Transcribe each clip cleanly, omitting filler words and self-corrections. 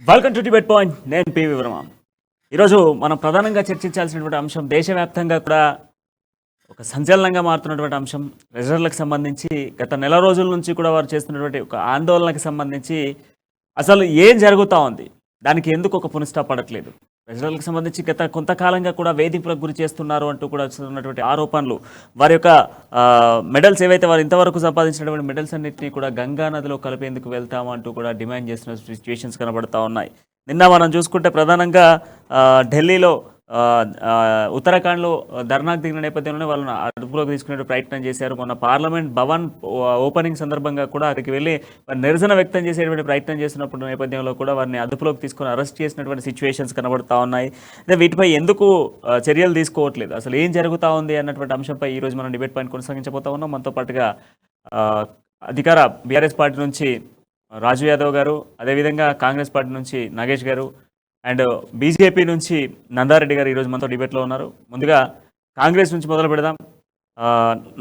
Welcome to debate point. నేను P వివరమ. ఈరోజు మనం ప్రధానంగా చర్చించాల్సినటువంటి అంశం, దేశవ్యాప్తంగా కూడా ఒక సంచలనంగా మారుతున్నటువంటి అంశం, రిజర్వ్లకు సంబంధించి గత నెల రోజుల నుంచి కూడా వారు చేస్తున్నటువంటి ఒక ఆందోళనకు సంబంధించి అసలు ఏం జరుగుతూ ఉంది, దానికి ఎందుకు ఒక పునఃస్టాప్ పడట్లేదు, రిజర్వ్లకు సంబంధించి గత కొంతకాలంగా కూడా వేధింపులకు గురి చేస్తున్నారు అంటూ కూడా వస్తున్నటువంటి ఆరోపణలు, వారి యొక్క మెడల్స్ ఏవైతే వారు ఇంతవరకు సంపాదించినటువంటి మెడల్స్ అన్నింటినీ కూడా గంగా నదిలో కలిపేందుకు వెళ్తాము అంటూ కూడా డిమాండ్ చేస్తున్న సిచ్యువేషన్స్ కనబడతా ఉన్నాయి. నిన్న మనం చూసుకుంటే ప్రధానంగా ఢిల్లీలో ఉత్తరాఖండ్లో ధర్నాకు దిగిన నేపథ్యంలోనే వాళ్ళని అదుపులోకి తీసుకునే ప్రయత్నం చేశారు. మొన్న పార్లమెంట్ భవన్ ఓపెనింగ్ సందర్భంగా కూడా అక్కడికి వెళ్ళి నిరసన వ్యక్తం చేసేటువంటి ప్రయత్నం చేసినప్పుడు నేపథ్యంలో కూడా వారిని అదుపులోకి తీసుకొని అరెస్ట్ చేసినటువంటి సిచ్యువేషన్స్ కనబడుతూ ఉన్నాయి. అయితే వీటిపై ఎందుకు చర్యలు తీసుకోవట్లేదు, అసలు ఏం జరుగుతూ ఉంది అన్నటువంటి అంశంపై ఈరోజు మనం డిబేట్ పాయింట్ కొనసాగించబోతా ఉన్నాం. మనతో పాటుగా అధికార బీఆర్ఎస్ పార్టీ నుంచి రాజు యాదవ్ గారు, అదేవిధంగా కాంగ్రెస్ పార్టీ నుంచి నాగేష్ గారు అండ్ బీజేపీ నుంచి నందారెడ్డి గారు ఈరోజు మనతో డిబేట్లో ఉన్నారు. ముందుగా కాంగ్రెస్ నుంచి మొదలు పెడదాం.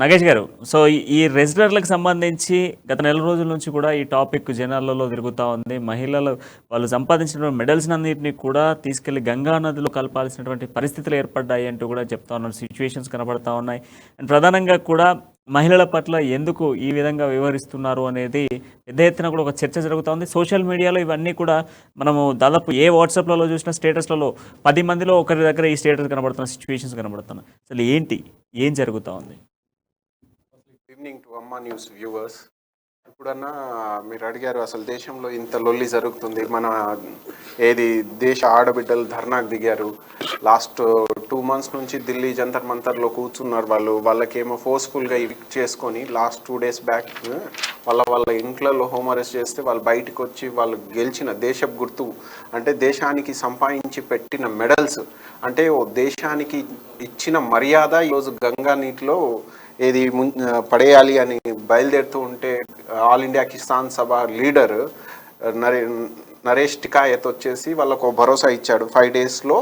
నాగేష్ గారు, సో ఈ రెజిస్టర్లకు సంబంధించి గత నెల రోజుల నుంచి కూడా ఈ టాపిక్ జనాలలో తిరుగుతూ ఉంది. మహిళలు వాళ్ళు సంపాదించినటువంటి మెడల్స్ అన్నింటినీ కూడా తీసుకెళ్లి గంగా నదిలో కలపాల్సినటువంటి పరిస్థితులు ఏర్పడ్డాయి అంటూ కూడా చెప్తా ఉన్నారు, సిచ్యువేషన్స్ కనబడతా ఉన్నాయి. అండ్ ప్రధానంగా కూడా మహిళల పట్ల ఎందుకు ఈ విధంగా వివరిస్తున్నారు అనేది పెద్ద ఎత్తున కూడా ఒక చర్చ జరుగుతూ ఉంది. సోషల్ మీడియాలో ఇవన్నీ కూడా మనము దాదాపు ఏ వాట్సాప్లలో చూసిన స్టేటస్లలో 10 మందిలో ఒకరి దగ్గర ఈ స్టేటస్ కనబడుతున్న సిచ్యువేషన్స్ కనబడుతున్నాయి. అసలు ఏంటి, ఏం జరుగుతూ ఉంది? గుడ్ ఈవినింగ్ టు అమ్మా న్యూస్ వ్యూవర్స్. ఇప్పుడన్నా మీరు అడిగారు అసలు దేశంలో ఇంత లొల్లి జరుగుతుంది, మన దేశ ఆడబిడ్డలు ధర్నాకు దిగారు. లాస్ట్ 2 months నుంచి ఢిల్లీ జంతర్ మంతర్లో కూర్చున్నారు. వాళ్ళకేమో ఫోర్స్ఫుల్గా ఎవిక్ట్ చేసుకొని లాస్ట్ 2 days బ్యాక్ వాళ్ళ ఇంట్లలో హోమ్ అరెస్ట్ చేస్తే వాళ్ళు బయటకు వచ్చి వాళ్ళు గెలిచిన దేశపు గుర్తు అంటే దేశానికి సంపాదించి పెట్టిన మెడల్స్ అంటే ఓ దేశానికి ఇచ్చిన మర్యాద ఈరోజు గంగా నీటిలో పడేయాలి అని బయలుదేరుతూ ఉంటే ఆల్ ఇండియా కిసాన్ సభ లీడర్ నరేష్ టికాయత్ వచ్చేసి వాళ్ళకు భరోసా ఇచ్చాడు, 5 daysలో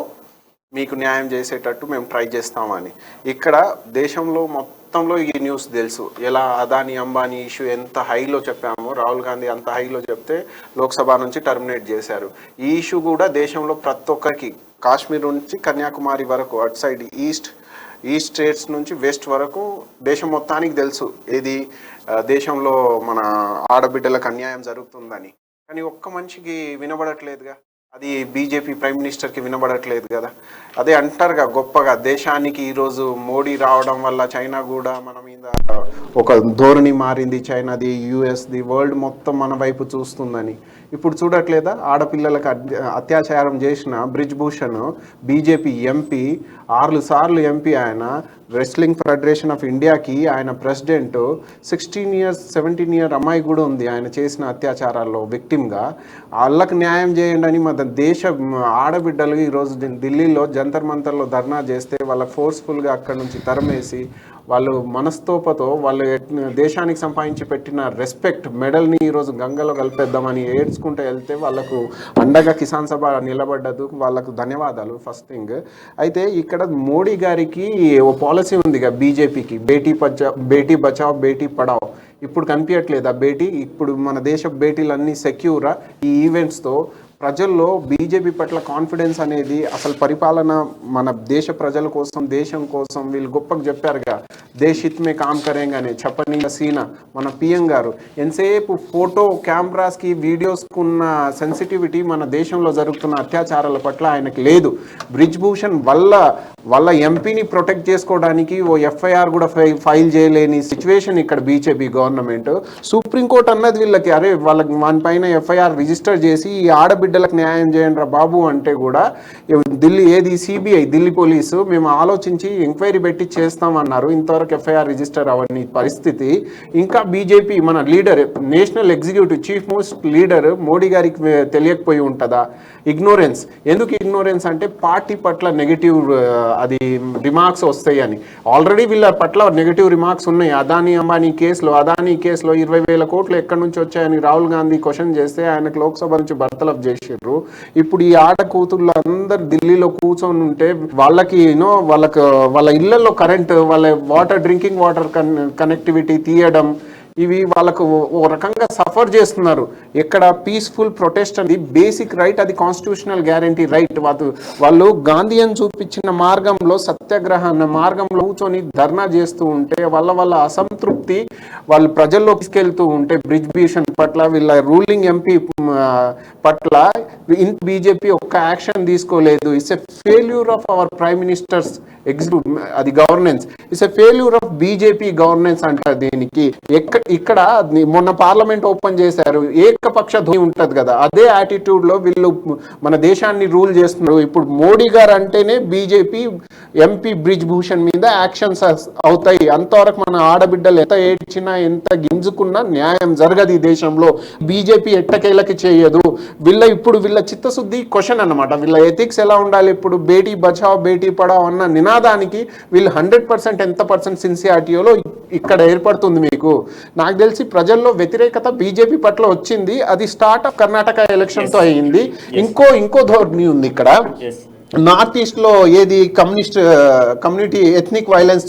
మీకు న్యాయం చేసేటట్టు మేము ట్రై చేస్తామని. ఇక్కడ దేశంలో మొత్తంలో ఈ న్యూస్ తెలుసు, ఎలా అదానీ అంబానీ ఇష్యూ ఎంత హైలో చెప్పామో, రాహుల్ గాంధీ అంత హైలో చెప్తే లోక్సభ నుంచి టర్మినేట్ చేశారు. ఈ ఇష్యూ కూడా దేశంలో ప్రతి ఒక్కరికి, కాశ్మీర్ నుంచి కన్యాకుమారి వరకు, అటు సైడ్ ఈస్ట్ స్టేట్స్ నుంచి వెస్ట్ వరకు దేశం మొత్తానికి తెలుసు దేశంలో మన ఆడబిడ్డలకు అన్యాయం జరుగుతుందని. కానీ ఒక్క మనిషికి వినబడట్లేదుగా, అది బీజేపీ ప్రైమ్ మినిస్టర్కి వినబడట్లేదు కదా. అదే అంటారుగా గొప్పగా, దేశానికి ఈరోజు మోడీ రావడం వల్ల చైనా కూడా మన మీద ఒక ధోరణి మారింది, చైనాది, యుఎస్ది, వరల్డ్ మొత్తం మన వైపు చూస్తుందని. ఇప్పుడు చూడట్లేదా, ఆడపిల్లలకు అత్యాచారం చేసిన బ్రిజ్ భూషణ్ బీజేపీ ఎంపీ, 6 సార్లు ఎంపీ ఆయన, రెస్లింగ్ ఫెడరేషన్ ఆఫ్ ఇండియాకి ఆయన ప్రెసిడెంట్, 16 years 17 year అమ్మాయి కూడా ఉంది ఆయన చేసిన అత్యాచారాల్లో విక్టిమ్గా. వాళ్ళకు న్యాయం చేయండి అని మన దేశ ఆడబిడ్డలు ఈరోజు ఢిల్లీలో జంతర్ మంతర్లో ధర్నా చేస్తే వాళ్ళ ఫోర్స్ఫుల్గా అక్కడ నుంచి తరిమేసి వాళ్ళు మనస్తోపతో వాళ్ళు దేశానికి సంపాదించి పెట్టిన రెస్పెక్ట్ మెడల్ని ఈరోజు గంగలో కలిపేద్దామని ఏడ్చుకుంటూ వెళ్తే వాళ్ళకు అండగా కిసాన్ సభ నిలబడ్డదు, వాళ్ళకు ధన్యవాదాలు ఫస్ట్ థింగ్. అయితే ఇక్కడ మోడీ గారికి ఓ పాలసీ ఉందిగా బీజేపీకి, బేటీ బచావ్ బేటీ పడావ్. ఇప్పుడు కనిపించట్లేదు ఆ బేటీ. ఇప్పుడు మన దేశ బేటీలన్నీ సెక్యూరా? ఈ ఈవెంట్స్తో ప్రజల్లో బీజేపీ పట్ల కాన్ఫిడెన్స్ అనేది, అసలు పరిపాలన మన దేశ ప్రజల కోసం, దేశం కోసం వీళ్ళు గొప్పగా చెప్పారుగా, దేశ్ హిత్ మే కామ్ కరేంగానే చెప్పని సీనా మన పిఎం గారు. ఎంతసేపు ఫోటో కెమెరాస్కి వీడియోస్కి ఉన్న సెన్సిటివిటీ మన దేశంలో జరుగుతున్న అత్యాచారాల పట్ల ఆయనకి లేదు. బ్రిజ్ భూషణ్ వాళ్ళ ఎంపీని ప్రొటెక్ట్ చేసుకోవడానికి ఓ ఎఫ్ఐఆర్ కూడా ఫైల్ చేయలేని సిచ్యువేషన్ ఇక్కడ బీజేపీ గవర్నమెంట్. సుప్రీంకోర్టు అన్నది వీళ్ళకి, అరే వాళ్ళకి వానిపైన ఎఫ్ఐఆర్ రిజిస్టర్ చేసి ఈ ఆడబిడ్డలకు న్యాయం చేయండి రా బాబు అంటే కూడా సిబిఐ ఢిల్లీ పోలీసు మేము ఆలోచించి ఎంక్వైరీ పెట్టి చేస్తామన్నారు. ఇంతవరకు ఎఫ్ఐఆర్ రిజిస్టర్ అవన్నీ పరిస్థితి. ఇంకా బీజేపీ మన leader, national executive chief most leader Modi గారికి తెలియకపోయి ఉంటుందా? ఇగ్నోరెన్స్. ఎందుకు ఇగ్నోరెన్స్ అంటే పార్టీ పట్ల నెగిటివ్ అది రిమార్క్స్ వస్తాయి అని. ఆల్రెడీ వీళ్ళ పట్ల నెగిటివ్ రిమార్క్స్ ఉన్నాయి. అదానీ అంబానీ కేసులో 20,000 కోట్లు ఎక్కడి నుంచి వచ్చాయని రాహుల్ గాంధీ క్వశ్చన్ చేస్తే ఆయనకు లోక్సభ నుంచి బర్తలఫ్ చేసారు. ఇప్పుడు ఈ ఆడ కూతుళ్ళు అందరు ఢిల్లీలో కూర్చొని ఉంటే వాళ్ళకి వాళ్ళ ఇళ్లలో కరెంట్, వాళ్ళ డ్రింకింగ్ వాటర్ కనెక్టివిటీ తీయడం, ఇవి వాళ్ళకు ఓ రకంగా సఫర్ చేస్తున్నారు. ఎక్కడ పీస్ఫుల్ ప్రొటెస్ట్ అనేది బేసిక్ రైట్, అది కాన్స్టిట్యూషనల్ గ్యారంటీ రైట్. వాళ్ళు గాంధీయన్ చూపించిన మార్గంలో, సత్యాగ్రహ అన్న మార్గంలో కూర్చొని ధర్నా చేస్తూ ఉంటే వాళ్ళ అసంతృప్తి వాళ్ళు ప్రజల్లో తీసుకెళ్తూ ఉంటే బ్రిజ్ భూషణ్ పట్ల, వీళ్ళ రూలింగ్ ఎంపీ పట్ల బీజేపీ ఒక్క యాక్షన్ తీసుకోలేదు. It's a failure of our prime minister's executive, అది governance. It's a failure of BJP governance అంటారు దీనికి. ఇక్కడ మొన్న పార్లమెంట్ ఓపెన్ చేశారు, ఏకపక్ష ధ్వని ఉంటది కదా, అదే యాటిట్యూడ్ లో వీళ్ళు మన దేశాన్ని రూల్ చేస్తున్నారు. ఇప్పుడు మోడీ గారు అంటేనే బీజేపీ ఎంపీ బ్రిజ్ భూషణ్ మీద యాక్షన్స్ అవుతాయి. అంతవరకు మన ఆడబిడ్డలు ఎంత ఏడ్చినా ఎంత గింజుకున్నా న్యాయం జరగదు ఈ దేశంలో. బీజేపీ ఎట్టకేలకి చేయదు. వీళ్ళ చిత్తశుద్ధి క్వశ్చన్ అన్నమాట. వీళ్ళ ఎథిక్స్ ఎలా ఉండాలి? ఇప్పుడు బేటీ బచావ్ బేటీ పడావ్ అన్న నినాదానికి వీళ్ళు 100% ఎంత పర్సెంట్ సిన్సియారిటీలో ఇక్కడ ఏర్పడుతుంది మీకు. నాకు తెలిసి ప్రజల్లో వ్యతిరేకత బీజేపీ పట్ల వచ్చింది. అది స్టార్ట్ ఆఫ్ కర్ణాటక ఎలక్షన్ తో అయ్యింది. ఇంకో ధోరణి ఉంది ఇక్కడ. నార్త్ ఈస్ట్ లో ఏది కమ్యూనిటీ ఎథ్నిక్ వైలెన్స్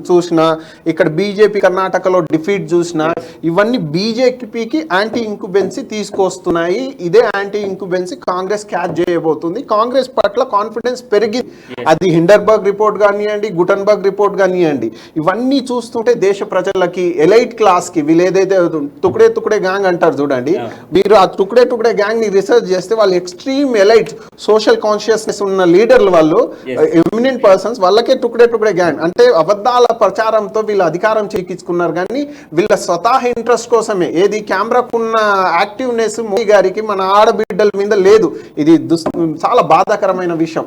చూసినా, ఇక్కడ బీజేపీ కర్ణాటకలో డిఫీట్ చూసినా, ఇవన్నీ బీజేపీకి యాంటీ ఇంక్యుబెన్సీ తీసుకొస్తున్నాయి. ఇదే యాంటీ ఇంక్యుబెన్సీ కాంగ్రెస్ క్యాచ్ చేయబోతుంది. కాంగ్రెస్ పట్ల కాన్ఫిడెన్స్ పెరిగింది. అది హిండర్బర్గ్ రిపోర్ట్ కానివ్వండి, గుటన్బర్గ్ రిపోర్ట్ కానివ్వండి, ఇవన్నీ చూస్తుంటే దేశ ప్రజలకి, ఎలైట్ క్లాస్ కి, వీళ్ళు ఏదైతే తుకుడే గ్యాంగ్ అంటారు చూడండి, మీరు ఆ తుకుడే గ్యాంగ్ ని రిసర్చ్ చేస్తే వాళ్ళు ఎక్స్ట్రీమ్ ఎలైట్ సోషల్ కాన్షియస్నెస్ ఉన్న లీడర్లు, వాళ్ళు ఎమినెంట్ పర్సన్స్, వాళ్ళకే టుకుడే గ్యాంగ్ అంటే అబద్ధాల ప్రచారంతో వీళ్ళు అధికారం చేకించుకున్నారు. కానీ వీళ్ళ స్వతహా ఇంట్రెస్ట్ కోసమే, ఏది కెమెరాకున్న యాక్టివ్నెస్ మోదీ గారికి మన ఆడబిడ్డల మీద లేదు. ఇది చాలా బాధాకరమైన విషయం.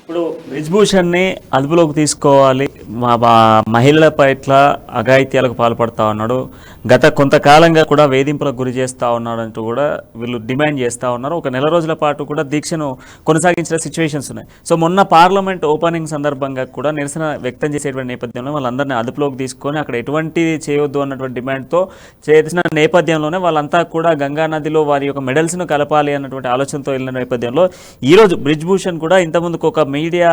ఇప్పుడు బ్రిజ్భూషణ్ని అదుపులోకి తీసుకోవాలి, మహిళల పట్ల అఘాయిత్యాలకు పాల్పడతా ఉన్నాడు, గత కొంతకాలంగా కూడా వేధింపులకు గురి చేస్తూ ఉన్నాడు అంటూ కూడా వీళ్ళు డిమాండ్ చేస్తూ ఉన్నారు. ఒక నెల రోజుల పాటు కూడా దీక్షను కొనసాగించిన సిచ్యువేషన్స్ ఉన్నాయి. సో మొన్న పార్లమెంట్ ఓపెనింగ్ సందర్భంగా కూడా నిరసన వ్యక్తం చేసేటువంటి నేపథ్యంలో వాళ్ళందరినీ అదుపులోకి తీసుకొని అక్కడ ఎటువంటి చేయొద్దు అన్నటువంటి డిమాండ్తో చేసిన నేపథ్యంలోనే వాళ్ళంతా కూడా గంగా నదిలో వారి యొక్క మెడల్స్ను కలపాలి అన్నటువంటి ఆలోచనతో వెళ్ళిన నేపథ్యంలో ఈరోజు బ్రిజ్భూషణ్ కూడా ఇంతకుముందుకు ఒక మీడియా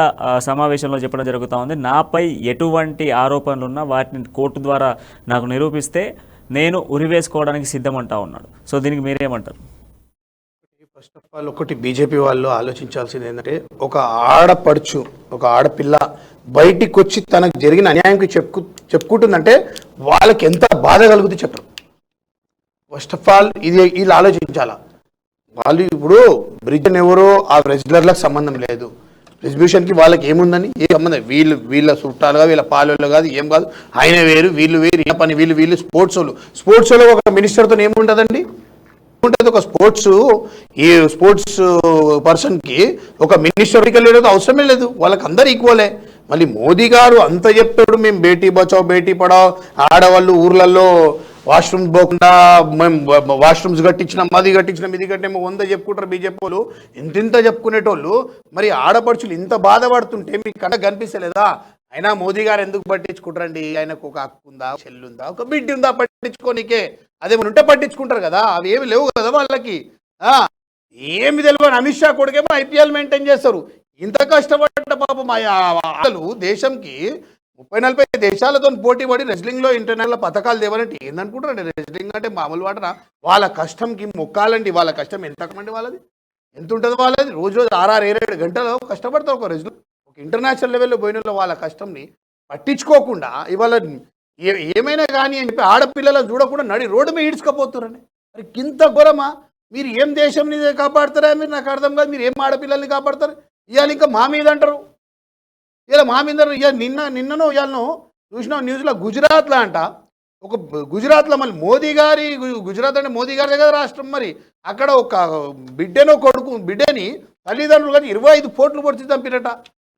సమావేశంలో చెప్పడం జరుగుతూ ఉంది, నాపై ఎటువంటి ఆరోపణలు ఉన్నా వాటిని కోర్టు ద్వారా నాకు నిరూపిస్తే నేను ఉరివేసుకోవడానికి సిద్ధమంటా ఉన్నాడు. సో దీనికి మీరేమంటారు? ఫస్ట్ ఆఫ్ ఆల్ ఒకటి బీజేపీ వాళ్ళు ఆలోచించాల్సింది ఏంటంటే, ఒక ఆడపడుచు, ఒక ఆడపిల్ల బయటికి వచ్చి తనకు జరిగిన అన్యాయంకి చెప్పుకుంటుందంటే వాళ్ళకి ఎంత బాధ కలుగుతుంది చెప్పరు. ఫస్ట్ ఆఫ్ ఆల్ ఇది వీళ్ళు ఆలోచించాలా. వాళ్ళు ఇప్పుడు బ్రిడ్జ్ ఎవరో ఆ రెజ్లర్లకు సంబంధం లేదు, డిస్ట్రిబ్యూషన్కి వాళ్ళకి ఏముందని ఏ సంబంధం, వీళ్ళ చుట్టాలుగా వీళ్ళ పాలెళ్ళు కాదు, ఏం కాదు, ఆయన వేరు వీళ్ళు వేరు, ఏ పని వీళ్ళు స్పోర్ట్స్ వాళ్ళు ఒక మినిస్టర్తో ఏముంటుందండి? ఉంటుంది ఒక స్పోర్ట్స్ పర్సన్కి ఒక మినిస్టర్కి లేదు, అవసరమే లేదు, వాళ్ళకి అందరు ఈక్వలే. మళ్ళీ మోదీ గారు అంత చెప్తాడు, మేము బేటీ బచావ్ బేటీ పడావ్, ఆడవాళ్ళు ఊర్లలో వాష్రూమ్స్ పోకుండా మేము వాష్రూమ్స్ కట్టించినాం, అది కట్టించినాం, ఇది కట్టినాము 100 చెప్పుకుంటారు బీజేపీ వాళ్ళు, ఇంత చెప్పుకునేటోళ్ళు. మరి ఆడపడుచులు ఇంత బాధపడుతుంటే మీకు కన్నా కనిపిస్తలేదా? అయినా మోదీ గారు ఎందుకు పట్టించుకుంటారండి? ఆయనకు ఒక అక్క ఉందా, చెల్లుందా, ఒక బిడ్డ ఉందా పట్టించుకోనికే? అదేమన్నా ఉంటే పట్టించుకుంటారు కదా, అవి ఏమి లేవు కదా వాళ్ళకి. ఏమి తెలియని అమిత్ షా కొడుకేమో IPL మెయింటైన్ చేస్తారు. ఇంత కష్టపడ్డ పాపం అసలు దేశంకి 30-40 దేశాలతో పోటీ పడి రెజ్లింగ్లో ఇంటర్నేషనల్ పథకాలు తేవాలంటే ఏందనుకుంటారండి? రెజ్లింగ్ అంటే మామూలు వాటరా? వాళ్ళ కష్టంకి మొక్కాలండి. వాళ్ళ కష్టం ఎంతమంది వాళ్ళది, ఎంత ఉంటుంది వాళ్ళది? రోజు 6-7 గంటలు కష్టపడతారు ఒక రెజ్లింగ్, ఒక ఇంటర్నేషనల్ లెవెల్లో పోయిన వాళ్ళ కష్టంని పట్టించుకోకుండా ఇవాళ ఏమైనా కానీ అని చెప్పి ఆడపిల్లలను చూడకుండా నడి రోడ్డు మీద ఈడ్చుకపోతున్నారని. మరి ఇంత ఘోరమా? మీరు ఏం దేశంని కాపాడుతారా? మీరు నాకు అర్థం కాదు. మీరు ఏం ఆడపిల్లల్ని కాపాడతారు? ఇవాళ ఇంకా మా మీద అంటారు, ఇలా మా మీద. నిన్నను ఇవాళను చూసిన న్యూస్లో గుజరాత్లో అంట, ఒక గుజరాత్లో మళ్ళీ గుజరాత్ అంటే మోదీ గారి దగ్గర రాష్ట్రం. మరి అక్కడ ఒక బిడ్డని తల్లిదండ్రులు కానీ 25 కోట్లు పొడిచి చంపినట.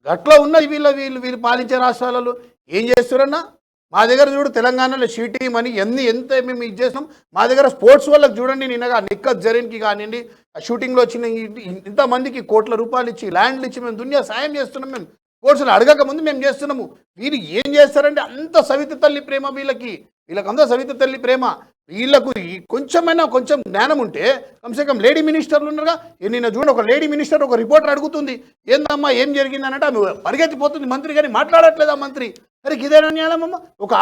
గట్లా ఉన్నది వీళ్ళు పాలించే రాష్ట్రాలలో. ఏం చేస్తారన్నా? మా దగ్గర చూడు తెలంగాణలో షీటీ మనీ ఎంత మేము ఇది చేస్తాం. మా దగ్గర స్పోర్ట్స్ వాళ్ళకి చూడండి, నిన్నగా నిక్కత్ జరీన్కి కానివ్వండి, షూటింగ్లో వచ్చిన ఇంతమందికి కోట్ల రూపాయలు ఇచ్చి ల్యాండ్లు ఇచ్చి మేము దునియా సాయం చేస్తున్నాం. మేము స్పోర్ట్స్లో అడగక ముందు మేము చేస్తున్నాము. వీళ్ళు ఏం చేస్తారంటే అంత సవిత తల్లి ప్రేమ వీళ్ళకి అంత సవిత తల్లి ప్రేమ. వీళ్ళకు కొంచెం జ్ఞానం ఉంటే కమ్సే లేడీ మినిస్టర్లు ఉన్నారుగా. నిన్న చూడండి, ఒక లేడీ మినిస్టర్ ఒక రిపోర్టర్ అడుగుతుంది, ఏందమ్మా ఏం జరిగింది అన్నట్టు ఆమె పరిగెత్తిపోతుంది మంత్రి, కానీ మాట్లాడట్లేదు ఆ మంత్రి. అరే ఇదేనా అన్యాయమమ్మ? ఒక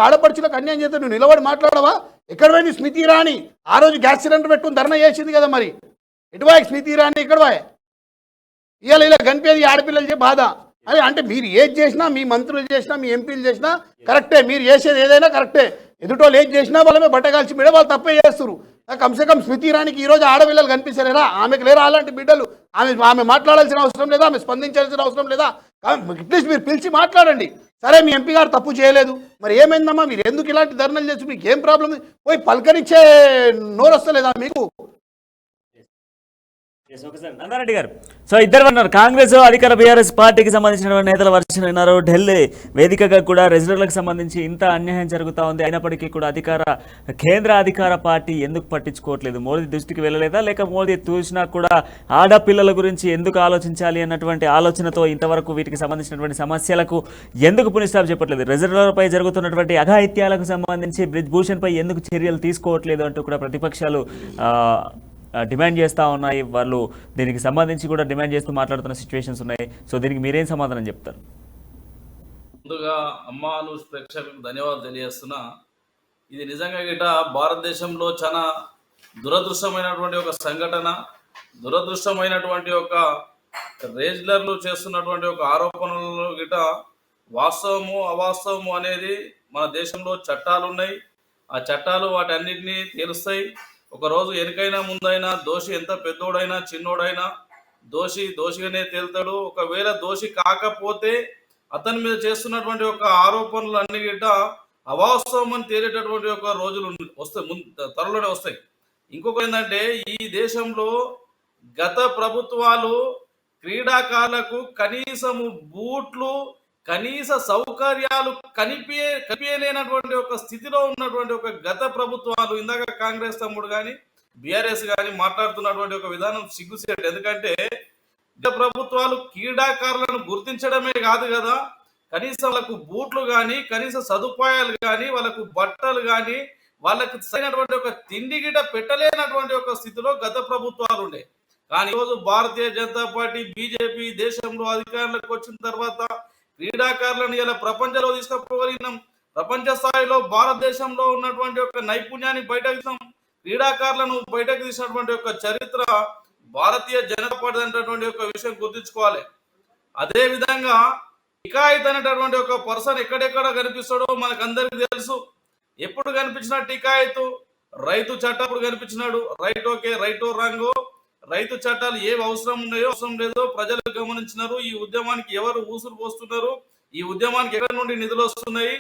ఆడపడుచులకు అన్యాయం చేస్తే నువ్వు నిలబడి మాట్లాడవా? ఎక్కడ పోయింది స్మృతి ఇరానీ? ఆ రోజు గ్యాస్ సిలిండర్ పెట్టుకుని ధర్నా చేసింది కదా, మరి ఎటువాయి స్మృతి ఇరానీ? ఇక్కడ వాయ్ ఇలా కనిపేది ఆడపిల్లలు బాధ. అదే అంటే మీరు ఏది చేసినా, మీ మంత్రులు చేసినా, మీ ఎంపీలు చేసినా కరెక్టే, మీరు చేసేది ఏదైనా కరెక్టే. ఎదుటోళ్ళు ఏది చేసినా వాళ్ళమే బట్టగాల్చి మీద వాళ్ళు తప్పే చేస్తారు. కమ్సే కమ్ స్మృతి ఇరానీకి ఈరోజు ఆడపిల్లలు కనిపిస్తారేరా? ఆమెకు లేరా అలాంటి బిడ్డలు? ఆమె మాట్లాడాల్సిన అవసరం లేదా? ఆమె స్పందించాల్సిన అవసరం లేదా? అట్లీస్ట్ మీరు పిలిచి మాట్లాడండి. సరే మీ ఎంపీ గారు తప్పు చేయలేదు, మరి ఏమైందమ్మా? మీరు ఎందుకు ఇలాంటి ధర్నాలు చేసి మీకు ఏం ప్రాబ్లం? పోయి పలకరించే నోరు వస్తలేదా మీకు? నందారెడ్డి గారు, సో ఇద్దరు ఉన్నారు, కాంగ్రెస్ అధికార బీఆర్ఎస్ పార్టీకి సంబంధించిన నేతల వర్షం విన్నారు. ఢిల్లీ వేదికగా కూడా రెసిడెంట్లకు సంబంధించి ఇంత అన్యాయం జరుగుతూ ఉంది, అయినప్పటికీ కూడా కేంద్ర అధికార పార్టీ ఎందుకు పట్టించుకోవట్లేదు? మోదీ దృష్టికి వెళ్ళలేదా, లేక మోదీ చూసినా కూడా ఆడపిల్లల గురించి ఎందుకు ఆలోచించాలి అన్నటువంటి ఆలోచనతో ఇంతవరకు వీటికి సంబంధించినటువంటి సమస్యలకు ఎందుకు పునఃస్థాపన చెప్పట్లేదు? రెసిడెంట్లపై జరుగుతున్నటువంటి అఘాయిత్యాలకు సంబంధించి బ్రిజ్ భూషణ్ పై ఎందుకు చర్యలు తీసుకోవట్లేదు అంటూ కూడా ప్రతిపక్షాలు డిమాండ్ చేస్తూ ఉన్నాయి. వాళ్ళు దీనికి సంబంధించి కూడా డిమాండ్ చేస్తూ మాట్లాడుతున్న సిచ్యువేషన్స్ ఉన్నాయి. సో దీనికి మీరేం సమాధానం చెప్తారు? ముందుగా అమ్మా న్యూస్ ప్రేక్షకులకు ధన్యవాదాలు తెలియజేస్తున్నా. ఇది నిజంగా గిట భారతదేశంలో చాలా దురదృష్టమైనటువంటి ఒక సంఘటన, దురదృష్టమైనటువంటి ఒక రేజ్లర్లు చేస్తున్నటువంటి ఒక ఆరోపణలు గిట వాస్తవము అవాస్తవము అనేది మన దేశంలో చట్టాలు ఉన్నాయి. ఆ చట్టాలు వాటన్నిటినీ తేలుస్తాయి. ఒకరోజు ఎనికైనా ముందైనా దోషి ఎంత పెద్దోడైనా చిన్నోడైనా దోషిగానే తేలుతాడు. ఒకవేళ దోషి కాకపోతే అతని మీద చేస్తున్నటువంటి ఒక ఆరోపణలు అన్ని గిట్ట అవాస్తవం అని తేలేటటువంటి ఒక రోజులు వస్తాయి, త్వరలోనే వస్తాయి. ఇంకొక ఏంటంటే, ఈ దేశంలో గత ప్రభుత్వాలు క్రీడాకారులకు కనీసము బూట్లు, కనీస సౌకర్యాలు కనిపించలేనటువంటి ఒక స్థితిలో ఉన్నటువంటి ఒక గత ప్రభుత్వాలు, ఇందాక కాంగ్రెస్ తమ్ముడు కానీ బీఆర్ఎస్ కానీ మాట్లాడుతున్నటువంటి ఒక విధానం సిగ్గుసేటు. ఎందుకంటే గత ప్రభుత్వాలు క్రీడాకారులను గుర్తించడమే కాదు కదా, కనీసం వాళ్ళకు బూట్లు కానీ, కనీస సదుపాయాలు కానీ, వాళ్ళకు బట్టలు కానీ, వాళ్ళకు సరైనటువంటి ఒక తిండి గిట పెట్టలేనటువంటి ఒక స్థితిలో గత ప్రభుత్వాలు ఉండే. కానీ ఈరోజు భారతీయ జనతా పార్టీ బీజేపీ దేశంలో అధికారంలోకి వచ్చిన తర్వాత క్రీడాకారులను ఇలా ప్రపంచంలో తీసుకుపోగలిగినాం. ప్రపంచ స్థాయిలో భారతదేశంలో ఉన్నటువంటి ఒక నైపుణ్యాన్ని బయటకు తీసాం. క్రీడాకారులను బయటకు తీసినటువంటి ఒక చరిత్ర భారతీయ జనతా పార్టీ అనేటటువంటి ఒక విషయం గుర్తుంచుకోవాలి. అదే విధంగా టికాయిత్ అనేటటువంటి ఒక పర్సన్ ఎక్కడెక్కడ కనిపిస్తాడో మనకు అందరికి తెలుసు. ఎప్పుడు కనిపించిన టికాయిత్ రైతు చట్టప్పుడు కనిపించినాడు. రైట్ ఓకే, రైట్ రాంగో, రైతు చట్టాలు ఏవి అవసరం ఉన్నాయో అవసరం లేదో ప్రజలు గమనించినారు. ఈ ఉద్యమానికి ఎవరు ఊసులు పోస్తున్నారు, ఈ ఉద్యమానికి ఎక్కడి నుండి నిధులు వస్తున్నాయి,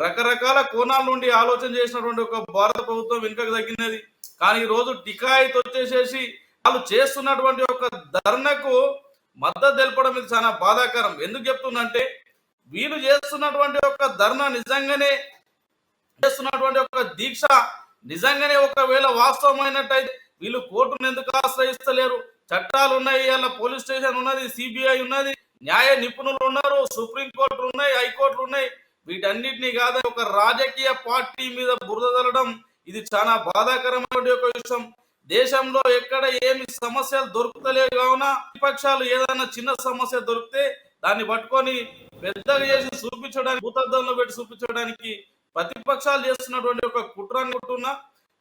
రకరకాల కోణాల నుండి ఆలోచన చేసినటువంటి ఒక భారత ప్రభుత్వం వెనుకకు తగ్గినది. కానీ ఈ రోజు టికాయిత్ వచ్చేసేసి వాళ్ళు చేస్తున్నటువంటి ఒక ధర్నకు మద్దతు తెలపడం ఇది చాలా బాధాకరం. ఎందుకు చెప్తున్నంటే, వీళ్ళు చేస్తున్నటువంటి ఒక ధర్నా నిజంగానే చేస్తున్నటువంటి ఒక దీక్ష నిజంగానే ఒకవేళ వాస్తవమైనట్టయితే వీళ్ళు కోర్టును ఎందుకు ఆశ్రయిస్తలేరు? చట్టాలు ఉన్నాయి, ఇలా పోలీస్ స్టేషన్ ఉన్నది, సిబిఐ ఉన్నది, న్యాయ నిపుణులు ఉన్నారు, సుప్రీంకోర్టులు ఉన్నాయి, హైకోర్టులు ఉన్నాయి. వీటన్నిటినీ కాదు ఒక రాజకీయ పార్టీ మీద బురద చల్లడం ఇది చాలా బాధాకరమైన ఒక విషయం. దేశంలో ఎక్కడ ఏమి సమస్యలు దొరుకుతలేవు కావున విపక్షాలు ఏదైనా చిన్న సమస్య దొరికితే దాన్ని పట్టుకొని పెద్దగా చేసి చూపించడానికి, భూతద్దంలో పెట్టి చూపించడానికి ప్రతిపక్షాలు చేస్తున్నటువంటి ఒక కుట్రాన్ని కొట్టున్నా.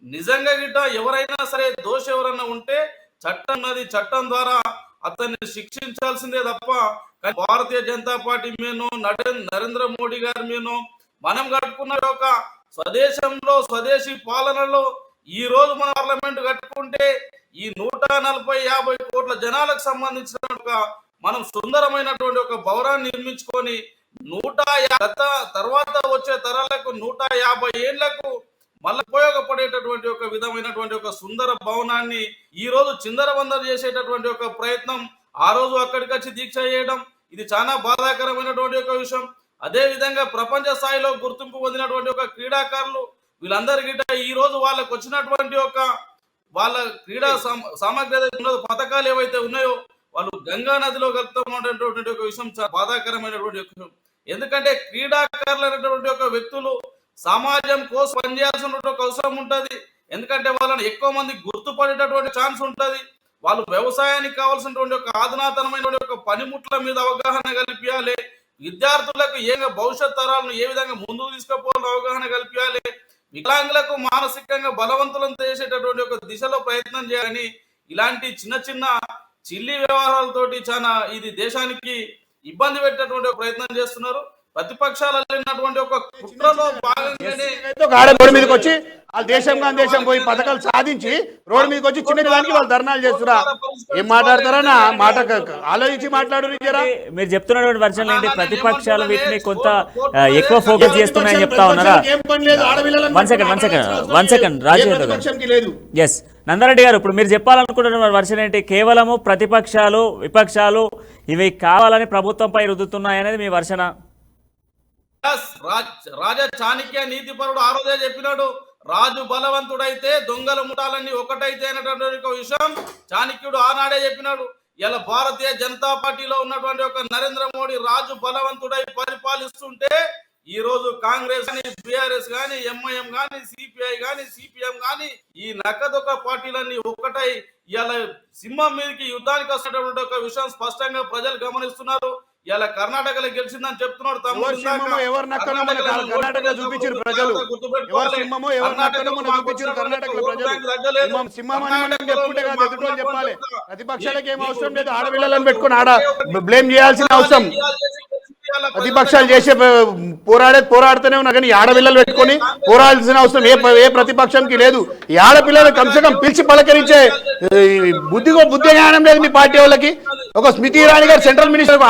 నిజంగా గిట్ట ఎవరైనా సరే దోషి ఎవరైనా ఉంటే చట్టం ఉన్నది, చట్టం ద్వారా అతన్ని శిక్షించాల్సిందే తప్ప భారతీయ జనతా పార్టీ మీదనో నరేంద్ర మోడీ గారి మీదనో మనం కట్టుకున్న ఒక స్వదేశంలో స్వదేశీ పాలనలో ఈ రోజు మన పార్లమెంట్ కట్టుకుంటే ఈ 140-50 కోట్ల జనాలకు సంబంధించిన మనం సుందరమైనటువంటి ఒక భవనాన్ని నిర్మించుకొని తర్వాత వచ్చే తరాలకు 150 ఏళ్లకు మళ్ళీ ఉపయోగపడేటటువంటి ఒక విధమైనటువంటి ఒక సుందర భవనాన్ని ఈ రోజు చిందరవందర చేసేటటువంటి ఒక ప్రయత్నం, ఆ రోజు అక్కడికి వచ్చి దీక్ష చేయడం ఇది చాలా బాధాకరమైనటువంటి ఒక విషయం. అదే విధంగా ప్రపంచ స్థాయిలో గుర్తింపు పొందినటువంటి ఒక క్రీడాకారులు వీళ్ళందరికీ ఈ రోజు వాళ్ళకు వచ్చినటువంటి ఒక వాళ్ళ క్రీడా సామగ్రి ఏదైతే ఉన్నదో, పథకాలు ఏవైతే ఉన్నాయో వాళ్ళు గంగా నదిలో కలుపుతున్నటువంటి ఒక విషయం చాలా బాధాకరమైనటువంటి విషయం. ఎందుకంటే క్రీడాకారులు అనేటువంటి ఒక వ్యక్తులు సమాజం కోసం పనిచేయాల్సిన ఒక అవసరం ఉంటుంది. ఎందుకంటే వాళ్ళని ఎక్కువ మంది గుర్తుపడేటటువంటి ఛాన్స్ ఉంటుంది. వాళ్ళు వ్యవసాయానికి కావాల్సినటువంటి ఒక ఆధునాతనమైన ఒక పనిముట్ల మీద అవగాహన కల్పించాలి, విద్యార్థులకు ఏ భవిష్యత్ తరాలను ఏ విధంగా ముందుకు తీసుకుపోవాలని అవగాహన కల్పించాలి, వికలాంగులకు మానసికంగా బలవంతులను చేసేటటువంటి ఒక దిశలో ప్రయత్నం చేయాలని ఇలాంటి చిన్న చిన్న చిల్లి వ్యవహారాలతోటి చాలా ఇది దేశానికి ఇబ్బంది పెట్టేటువంటి ప్రయత్నం చేస్తున్నారు. ప్రతిపక్షాలు వెళ్ళినటువంటి ఒక కుట్రలో భాగంగానే రోడ్డు మీదకి వచ్చి వాళ్ళు దేశం పోయి పథకాలు సాధించి రోడ్డు మీదకి వచ్చి చిన్న దానికి వాళ్ళు ధర్నాలు చేస్తురా. ఏం మాట్లాడతారా నా మాట ఆలోచించి మాట్లాడు. మీరు చెప్తున్నటువంటి వర్షాలు ఏంటి? ప్రతిపక్షాలు వీటిని కొంత ఎక్కువ ఫోకస్ చేస్తున్నాయని చెప్తా ఉన్నారా? వన్ సెకండ్ రాజేంద్ర గారు. ఎస్ నందారెడ్డి గారు, ఇప్పుడు మీరు చెప్పాలనుకుంటున్న వర్షన్ ఏంటి? కేవలము ప్రతిపక్షాలు విపక్షాలు ఇవి కావాలని ప్రభుత్వంపై రుద్దుతున్నాయనేది మీ వర్షన? రాజా చాణక్య నీతిపరుడు ఆ రోజే చెప్పినాడు, రాజు బలవంతుడైతే దొంగల ముఠాలన్నీ ఒకటైతే అనేటువంటి ఒక విషయం చాణక్యుడు ఆనాడే చెప్పినాడు. ఇలా భారతీయ జనతా పార్టీలో ఉన్నటువంటి ఒక నరేంద్ర మోడీ రాజు బలవంతుడై పరిపాలిస్తుంటే ఈ రోజు కాంగ్రెస్ కానీ బీఆర్ఎస్ కానీ ఎంఐఎం కానీ సిపిఐ కానీ సిపిఎం కానీ ఈ నక్కదొక్క పార్టీలన్నీ ఒక్కటై ఇలా సింహం మీదకి యుద్ధానికి వస్తున్నటువంటి ఒక విషయం స్పష్టంగా ప్రజలు గమనిస్తున్నారు. ఇలా కర్ణాటకలో గెలిచిందని చెప్తున్నాడు తమ్ముడు. ప్రతిపక్షాలకు ఏం అవసరం లేదు, ఆడపిల్లలను పెట్టుకుని ఆడ బ్లేమ్ చేయాల్సిన అవసరం. ప్రతిపక్షాలు చేసే పోరాడుతూనే ఉన్నా కానీ ఆడపిల్లలు పెట్టుకొని పోరాడాల్సిన అవసరం ఏ ప్రతిపక్షంకి లేదు. ఈ ఆడపిల్లలు కమ్సకం పిలిచి పలకరించే బుద్ధి జ్ఞానం లేదు మీ పార్టీ వాళ్ళకి. ఒక స్మృతి ఇరానీ గారు సెంట్రల్ మినిస్టర్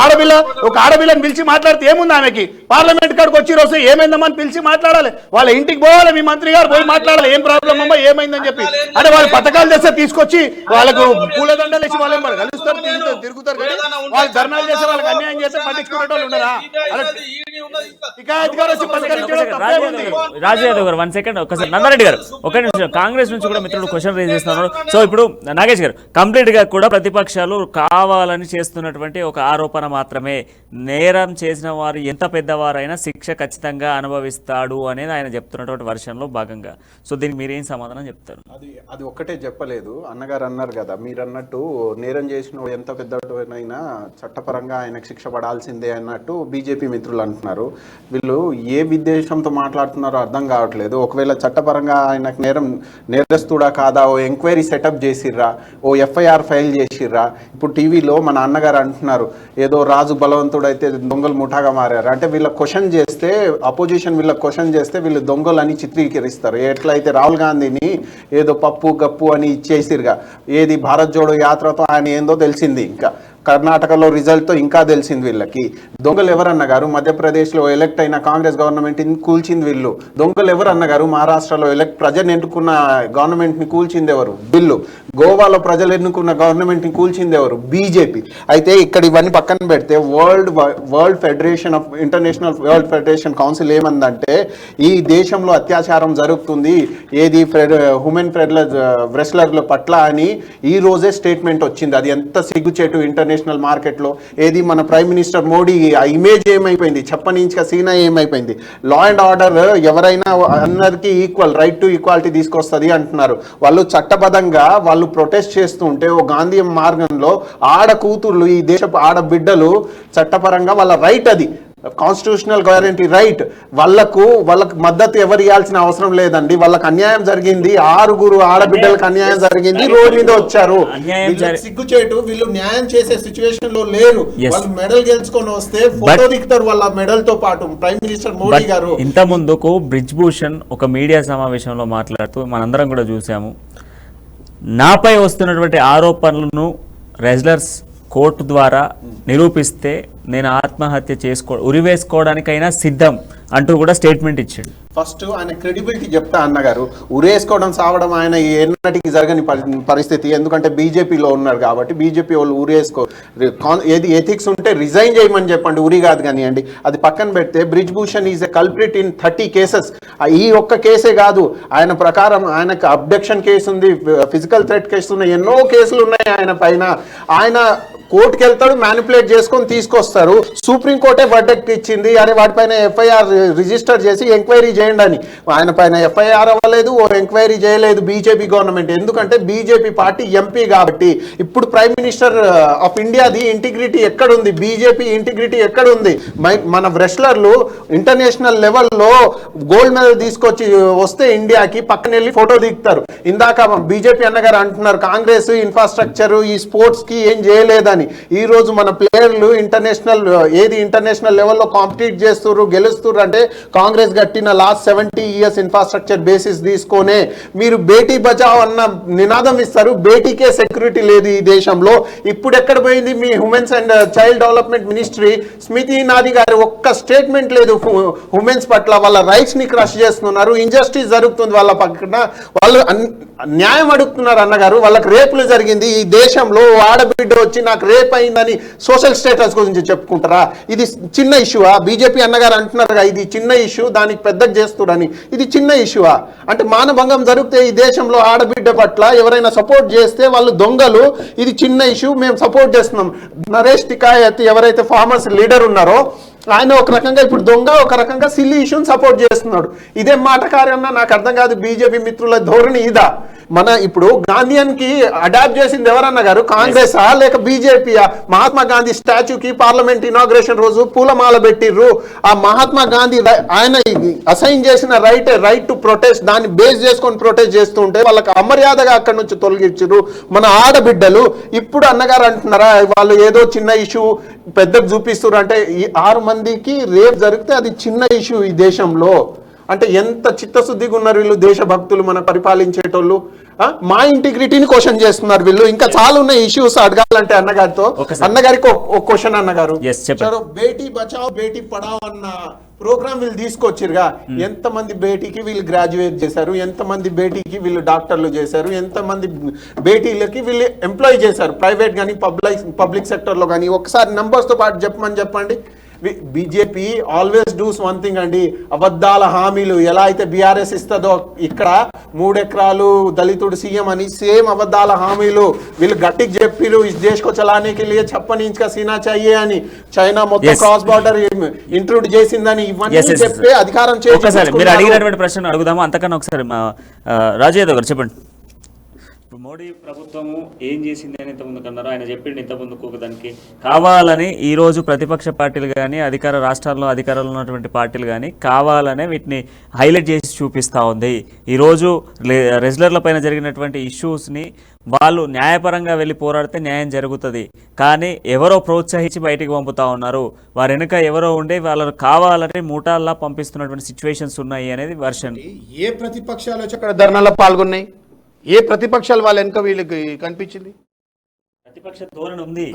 ఒక ఆడపిల్లని పిలిచి మాట్లాడితే ఏముంది ఆమెకి? పార్లమెంట్ కాడికి వచ్చి రోజు ఏమైందమ్మా అని పిలిచి మాట్లాడాలి. వాళ్ళ ఇంటికి పోవాలి, మీ మంత్రి గారు పోయి మాట్లాడాలి ఏం ప్రాబ్లం అమ్మా ఏమైందని చెప్పి. అంటే వాళ్ళు పథకాలు చేస్తే తీసుకొచ్చి వాళ్ళకు పూలదండలు వేసి వాళ్ళని కలుస్తారు, తిరుగుతారు. కానీ వాళ్ళు ధర్నాలు చేస్తే వాళ్ళకి అన్యాయం చేస్తే పట్టించుకునే వాళ్ళు ఉండరా? రాజేంద్ర గారు 1 సెకండ్ ఒకసారి. నందారెడ్డి గారు ఒక నిమిషం. కాంగ్రెస్ నుంచి కూడా మిత్రుడు క్వశ్చన్ రేజ్ చేస్తున్నారు. సో ఇప్పుడు నాగేష్ గారు, కంప్లీట్ గా కూడా ప్రతిపక్షాలు కావాలని చేస్తున్నటువంటి ఒక ఆరోపణ మాత్రమే, నేరం చేసిన వారు ఎంత పెద్దవారైనా శిక్ష ఖచ్చితంగా అనుభవిస్తాడు అనేది ఆయన చెప్తున్నటువంటి వర్షన్లో భాగంగా. సో దీనికి మీరేం సమాధానం చెప్తారు? అది ఒక్కటే చెప్పలేదు. అన్నగారు అన్నారు కదా, మీరు అన్నట్టు నేరం చేసిన ఎంత పెద్దనైనా చట్టపరంగా ఆయనకు శిక్ష పడాల్సిందే అన్నట్టు బీజేపీ మిత్రులు అంటున్నారు. వీళ్ళు ఏ విద్వేషంతో మాట్లాడుతున్నారో అర్థం కావట్లేదు. ఒకవేళ చట్టపరంగా ఆయనకు నేరస్తుడా కాదా ఓ ఎంక్వైరీ సెటప్ చేసిర్రా, ఓ ఎఫ్ఐఆర్ ఫైల్ చేసిర్రా? ఇప్పుడు టీవీలో మన అన్నగారు అంటున్నారు ఏదో రాజు బలవంతుడైతే దొంగలు ముఠాగా మారారు అంటే. వీళ్ళ క్వశ్చన్ చేస్తే అపోజిషన్ వీళ్ళ క్వశ్చన్ చేస్తే వీళ్ళు దొంగలు అని చిత్రీకరిస్తారు. ఎట్లయితే రాహుల్ గాంధీని ఏదో పప్పు గప్పు అని ఇచ్చేసిరుగా, ఏది భారత్ జోడో యాత్రతో ఆయన ఏందో తెలిసింది. ఇంకా కర్ణాటకలో రిజల్ట్తో ఇంకా తెలిసింది వీళ్ళకి. దొంగలు ఎవరన్న గారు? మధ్యప్రదేశ్లో ఎలక్ట్ అయిన కాంగ్రెస్ గవర్నమెంట్ని కూల్చింది వీళ్ళు. దొంగలు ఎవరన్న గారు? మహారాష్ట్రలో ప్రజలు ఎన్నుకున్న గవర్నమెంట్ని కూల్చింది ఎవరు? వీళ్ళు. గోవాలో ప్రజలు ఎన్నుకున్న గవర్నమెంట్ని కూల్చింది ఎవరు? బీజేపీ. అయితే ఇక్కడ ఇవన్నీ పక్కన పెడితే world federation of international world federation council ఏమందంటే ఈ దేశంలో అత్యాచారం జరుగుతుంది ఏది హ్యూమన్ రెస్లర్ల పట్ల అని ఈ రోజే స్టేట్మెంట్ వచ్చింది. అది ఎంత సిగ్గుచేటు ఇంటర్నేషనల్ మార్కెట్లో. ఏది మన ప్రైమ్ మినిస్టర్ మోడీ ఆ ఇమేజ్ ఏమైపోయింది, చెప్పనించక సీనా ఏమైపోయింది. లా అండ్ ఆర్డర్ ఎవరైనా అందరికీ ఈక్వల్ రైట్ టు ఈక్వాలిటీ తీసుకొస్తుంది అంటున్నారు. వాళ్ళు చట్టబద్ధంగా వాళ్ళు ప్రొటెస్ట్ చేస్తూ ఉంటే ఓ గాంధీ మార్గంలో ఆడ కూతుర్లు ఈ దేశపు ఆడబిడ్డలు చట్టపరంగా వాళ్ళ రైట్, అది కాన్స్టిట్యూషనల్ గ్యారంటీ రైట్. వాళ్ళకు మద్దతు ఎవరు ఇవ్వాల్సిన అవసరం లేదండి. వాళ్ళకి అన్యాయం జరిగింది, 6 ఆడబిడ్డలకు అన్యాయం జరిగింది, రోడ్డు మీద వచ్చారు. సిగ్గుచేటు, వీళ్ళు న్యాయం చేసే సిచ్యువేషన్ లో లేరు. వాళ్ళు మెడల్ గెలుచుకొని వస్తే ఫోటో దిగుతారు వాళ్ళ మెడల్ తో పాటు ప్రైమ్ మినిస్టర్ మోడీ గారు. ఇంత ముందుకు బ్రిజ్ భూషణ్ ఒక మీడియా సమావేశంలో మాట్లాడుతూ మనందరం కూడా చూసాము, నాపై వస్తున్నటువంటి ఆరోపణలను రెజ్లర్స్ కోర్టు ద్వారా నిరూపిస్తే నేను ఆత్మహత్య ఉరివేసుకోవడానికైనా సిద్ధం అంటూ కూడా స్టేట్మెంట్ ఇచ్చాడు. ఫస్ట్ ఆయన క్రెడిబిలిటీ చెప్తా అన్నగారు. ఉరేసుకోవడం సావడం ఆయన ఎన్నటికి జరగని పరిస్థితి. ఎందుకంటే బీజేపీలో ఉన్నారు కాబట్టి బీజేపీ వాళ్ళు ఏది ఎథిక్స్ ఉంటే రిజైన్ చేయమని చెప్పండి, ఉరి కాదు కానివ్వండి. అది పక్కన పెడితే Brij Bhushan is a culprit in 30 cases. ఈ ఒక్క కేసే కాదు, ఆయన ప్రకారం ఆయనకు అబ్డక్షన్ కేసు ఉంది, ఫిజికల్ థ్రెట్ కేసు ఉన్నాయి, ఎన్నో కేసులు ఉన్నాయి ఆయన పైన. ఆయన కోర్టుకి వెళ్తాడు, మ్యానిపులేట్ చేసుకొని తీసుకొస్తారు. సుప్రీంకోర్టే వర్డక్ట్ ఇచ్చింది, అరే వాటిపైన ఎఫ్ఐఆర్ రిజిస్టర్ చేసి ఎంక్వైరీ చేయండి అని. ఆయన పైన ఎఫ్ఐఆర్ అవ్వలేదు, ఓ ఎంక్వైరీ చేయలేదు బీజేపీ గవర్నమెంట్. ఎందుకంటే బీజేపీ పార్టీ ఎంపీ కాబట్టి. ఇప్పుడు ప్రైమ్ మినిస్టర్ ఆఫ్ ఇండియాది ఇంటిగ్రిటీ ఎక్కడుంది? బీజేపీ ఇంటిగ్రిటీ ఎక్కడుంది? మన రెస్లర్లు ఇంటర్నేషనల్ లెవెల్లో గోల్డ్ మెడల్ తీసుకొచ్చి వస్తే ఇండియాకి పక్కన వెళ్ళి ఫోటో దిగుతారు. ఇందాక బీజేపీ అన్నగారు అంటున్నారు కాంగ్రెస్ ఇన్ఫ్రాస్ట్రక్చర్ ఈ స్పోర్ట్స్ కి ఏం చేయలేదని. ఈ రోజు మన ప్లేయర్లు ఇంటర్నేషనల్ లెవెల్లో కాంపిటీట్ చేస్తున్నారు, గెలుస్తున్నారు అంటే కాంగ్రెస్ కట్టిన లాస్ట్ 70 years ఇన్ఫ్రాస్ట్రక్చర్ బేసిస్ తీసుకొనే. మీరు బేటీ బచావ్ అన్న నినాదం ఇస్తారు, బేటీకే సెక్యూరిటీ లేదు ఈ దేశంలో. ఇప్పుడు ఎక్కడ పోయింది మీ women's and child development ministry? Smriti Irani గారి ఒక్క స్టేట్మెంట్ లేదు ఉమెన్స్ పట్ల. వాళ్ళ రైట్స్ ని క్రష్ చేస్తున్నారు, ఇంజస్టిస్ జరుగుతుంది వాళ్ళ పక్కన. వాళ్ళు న్యాయం అడుగుతున్నారు అన్నగారు. వాళ్ళకి రేపులు జరిగింది ఈ దేశంలో, ఆడబిడ్డ వచ్చి నాకు రేప్ అయిందని సోషల్ స్టేటస్ గురించి చెప్పుకుంటారా? ఇది చిన్న ఇష్యూవా? బీజేపీ అన్నగారు అంటున్నారుగా ఇది చిన్న ఇష్యూ, దానికి పెద్దగా చేస్తుడని. ఇది చిన్న ఇష్యూవా? అంటే మానభంగం జరిగితే ఈ దేశంలో ఆడబిడ్డ పట్ల ఎవరైనా సపోర్ట్ చేస్తే వాళ్ళు దొంగలు. ఇది చిన్న ఇష్యూ, మేము సపోర్ట్ చేస్తున్నాం. నరేష్ టికాయత్ ఎవరైతే ఫార్మర్స్ లీడర్ ఉన్నారో ఆయన ఒక రకంగా ఇప్పుడు దొంగ, ఒక రకంగా సిల్లీ ఇష్యూని సపోర్ట్ చేస్తున్నాడు. ఇదే మాట కార్యన్నా నాకు అర్థం కాదు. బీజేపీ మిత్రుల ధోరణి ఇదా? మన ఇప్పుడు గాంధీయన్ కి అడాప్ట్ చేసింది ఎవరన్నా గారు? కాంగ్రెసా లేక బీజేపీయా? మహాత్మా గాంధీ స్టాచ్యూకి పార్లమెంట్ ఇనాగ్రేషన్ రోజు పూలమాల పెట్టిర్రు. ఆ మహాత్మా గాంధీ ఆయన అసైన్ చేసిన రైట్ టు ప్రొటెస్ట్, దాన్ని బేస్ చేసుకొని ప్రొటెస్ట్ చేస్తుంటే వాళ్ళకి అమర్యాదగా అక్కడి నుంచి తొలగించారు మన ఆడబిడ్డలు. ఇప్పుడు అన్నగారు అంటున్నారా వాళ్ళు ఏదో చిన్న ఇష్యూ పెద్దకు చూపిస్తున్నారు అంటే? ఈ 6 మందికి రేప్ జరిగితే అది చిన్న ఇష్యూ ఈ దేశంలో అంటే ఎంత చిత్తశుద్ధిగా ఉన్నారు వీళ్ళు దేశభక్తులు, మన పరిపాలించేటోళ్ళు. మా ఇంటిగ్రిటీని క్వశ్చన్ చేస్తున్నారు వీళ్ళు. ఇంకా చాలా ఉన్నాయి ఇష్యూస్ అడగాలంటే అన్నగారితో. అన్నగారికి ఒక క్వశ్చన్ అన్నగారు, బేటీ బచావ్ బేటీ పడావ్ అన్న ప్రోగ్రామ్ వీళ్ళు తీసుకొచ్చిరుగా, ఎంతమంది బేటీకి వీళ్ళు గ్రాడ్యుయేట్ చేశారు, ఎంతమంది బేటీకి వీళ్ళు డాక్టర్లు చేశారు, ఎంతమంది బేటీలకి వీళ్ళు ఎంప్లాయ్ చేశారు, ప్రైవేట్ కానీ పబ్లిక్ సెక్టర్లో కానీ. ఒకసారి నెంబర్స్తో పాటు చెప్పండి. BJP always does one thing అండి, అబద్ధాల హామీలు. ఎలా అయితే బీఆర్ఎస్ ఇస్తుందో ఇక్కడ 3 ఎకరాలు దళితుడు సీఎం అని, సేమ్ అబద్ధాల హామీలు వీళ్ళు గట్టికి చెప్పిరు. Is Desh co చలానేకి Liye 56 inch కా సీనా చాహియే అని, చైనా మొత్తం క్రాస్ బార్డర్ ఇంట్రూడ్ చేసిందని, ఇవన్నీ చెప్పి అధికారం చేసి. మీరు అడిగినటువంటి ప్రశ్న అడుగుదాము. అంతకన్నా ఒకసారి రాజు యాదవ్ గారు చెప్పండి. ఇప్పుడు మోడీ ప్రభుత్వము ఏం చేసింది అని ఇంతకుముందు కన్నారు, ఆయన చెప్పిండు ఇంతకుముందుకు దానికి కావాలని ఈరోజు ప్రతిపక్ష పార్టీలు కానీ రాష్ట్రాల్లో అధికారంలో ఉన్నటువంటి పార్టీలు కానీ కావాలనే వీటిని హైలైట్ చేసి చూపిస్తూ ఉంది. ఈరోజు రెజ్లర్ల పైన జరిగినటువంటి ఇష్యూస్ని వాళ్ళు న్యాయపరంగా వెళ్ళి పోరాడితే న్యాయం జరుగుతుంది, కానీ ఎవరో ప్రోత్సహించి బయటికి పంపుతా ఉన్నారు, వారి వెనుక ఎవరో ఉండి వాళ్ళని కావాలని మూటాల్లా పంపిస్తున్నటువంటి సిచ్యువేషన్స్ ఉన్నాయి అనేది వర్షన్. ఏ ప్రతిపక్షాలు వచ్చి అక్కడ ధర్నాలో పాల్గొన్నాయి? ఏ ప్రతిపక్షాలు వాళ్ళ వెనుక వీళ్ళకి కనిపించింది? ప్రతిపక్ష ధోరణి ఉంది.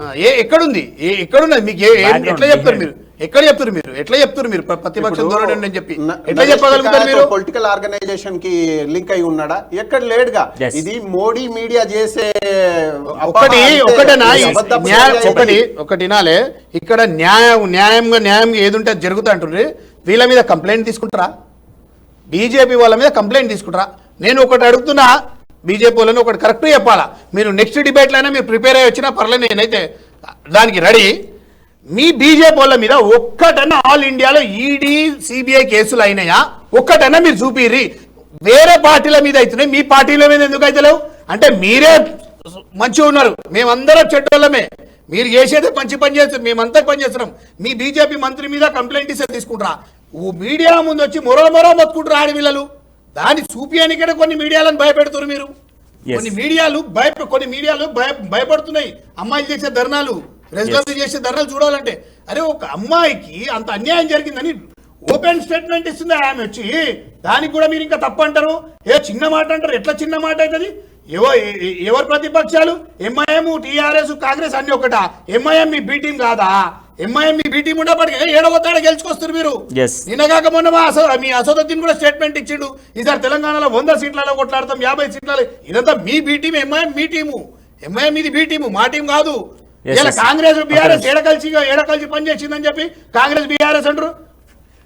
ఎక్కడుంది? ఎక్కడున్నది? మీకు ఎట్లా చెప్తారు మీరు? ఎట్లా చెప్తారు మీరు ప్రతిపక్ష ధోరణి అని చెప్పి ఎట్లా చెప్పగలుగుతారు మీరు? పొలిటికల్ ఆర్గనైజేషన్ కి లింక్ అయి ఉన్నాడా? ఎక్కడ లేడుగా. ఇది మోడీ మీడియా చేసే ఒకటినాలే. ఇక్కడ న్యాయంగా ఏది ఉంటే జరుగుతా అంటున్నారు. వీళ్ళ మీద కంప్లైంట్ తీసుకుంటారా? బీజేపీ వాళ్ళ మీద కంప్లైంట్ తీసుకుంటారా? నేను ఒకటి అడుగుతున్నా, బీజేపీ వాళ్ళని ఒకటి కరెక్ట్ చెప్పాలా. మీరు నెక్స్ట్ డిబేట్లో అయినా మీరు ప్రిపేర్ అయ్యి వచ్చినా పర్లేదు, నేనైతే దానికి రెడీ. మీ బీజేపీ వాళ్ళ మీద ఒక్కటన్నా ఆల్ ఇండియాలో ఈడీ సిబిఐ కేసులు అయినాయా? ఒక్కటన్నా మీరు చూపిర్రి. వేరే పార్టీల మీద అవుతున్నాయి, మీ పార్టీల మీద ఎందుకు అయితలేవు? అంటే మీరే మంచిగా ఉన్నారు, మేమందరం చెడ్డోళ్ళమే, మీరు చేసేదే మంచి పని చేస్తారు, మేమంతా పని చేస్తున్నాం. మీ బీజేపీ మంత్రి మీద కంప్లైంట్ ఇస్తే తీసుకుంటారా? మీడియా ముందు వచ్చి మొరో మొత్తుకుంటారు ఆడపిల్లలు. దాన్ని చూపియానికైనా కొన్ని మీడియాలను భయపెడుతున్నారు మీరు. కొన్ని మీడియాలు భయపడుతున్నాయి అమ్మాయిలు చేసే ధర్నాలు, రెసిడెన్సీ చేసే ధర్నాలు చూడాలంటే. అరే ఒక అమ్మాయికి అంత అన్యాయం జరిగిందని ఓపెన్ స్టేట్మెంట్ ఇస్తుంది ఆమె వచ్చి, దానికి కూడా మీరు ఇంకా తప్పు అంటారు. చిన్న మాట అంటారు. ఎట్లా చిన్న మాట అవుతుంది? ఎవరు ప్రతిపక్షాలు? ఎంఐఎం, టీఆర్ఎస్, కాంగ్రెస్ అన్ని ఒకటా? ఎంఐఎం మీ బీ టీం కాదా? ఎంఐఎం మీ బీ టీం ఉన్నప్పటికీ 7వ తేడా గెలుచుకొస్తారు మీరు. నిన్నగాక మొన్న మీ అసదుద్దీన్ కూడా స్టేట్మెంట్ ఇచ్చిండు, ఈసారి తెలంగాణలో 100 సీట్లలో కొట్లాడతాం, 50 సీట్లలో. ఇదంతా మీ be team, MIM me team. MIM ఇది బీ టీము, మా టీం కాదు. ఇలా కాంగ్రెస్ బీఆర్ఎస్ ఏడకలిసి పనిచేసిందని చెప్పి కాంగ్రెస్ బీఆర్ఎస్ అంటారు.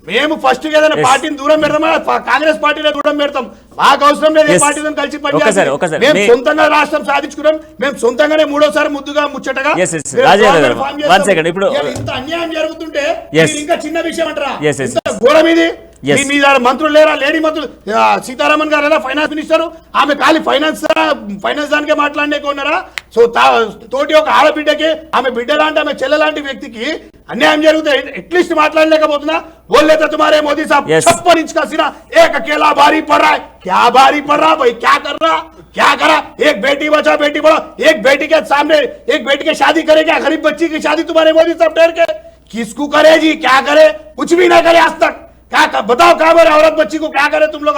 మేము ఫస్ట్ ఏదైనా పార్టీని దూరం పెడతామా కాంగ్రెస్ పార్టీలో దూరం పెడతాం. మాకు అవసరం లేదు ఏ పార్టీతో కలిసి పనిచేయాలి. మేము సొంతంగా రాష్ట్రం సాధించుకున్నాం. మేము సొంతంగానే మూడోసారి ముద్దుగా ముచ్చటగా ఇప్పుడు ఇంత అన్యాయం జరుగుతుంటే ఇంకా చిన్న విషయం అంటారా? ఘోరం ఇది. మీ మంత్రులు లేరా? లేడీ మంత్రులు సీతారామన్ గారు లేదా ఫైనాన్స్ మినిస్టర్, ఆమె ఖాళీ ఫైనాన్స్ దానికే మాట్లాడే ఉన్నారా? సో తోటి ఒక ఆడబిడ్డకి, ఆమె బిడ్డ లాంటి ఆమె చెల్లె లాంటి వ్యక్తికి అన్యాయం జరుగుతుంది, అట్లీస్ట్ మాట్లాడలేకపోతున్నా. बोले तो तुम्हारे मोदी साहब छप्पन इंच का सीना एक अकेला भारी पड़ रहा है. क्या भारी पड़ रहा भाई? क्या कर रहा? क्या करा? एक बेटी बचाओ बेटी पढ़ाओ, एक बेटी के सामने एक बेटी की शादी करे क्या? गरीब बच्ची की शादी तुम्हारे मोदी साहब ठहर के किसको करे जी? क्या करे? कुछ भी ना करे आज तक. क्या बताओ क्या बोले? औरत बच्ची को क्या करे तुम लोग?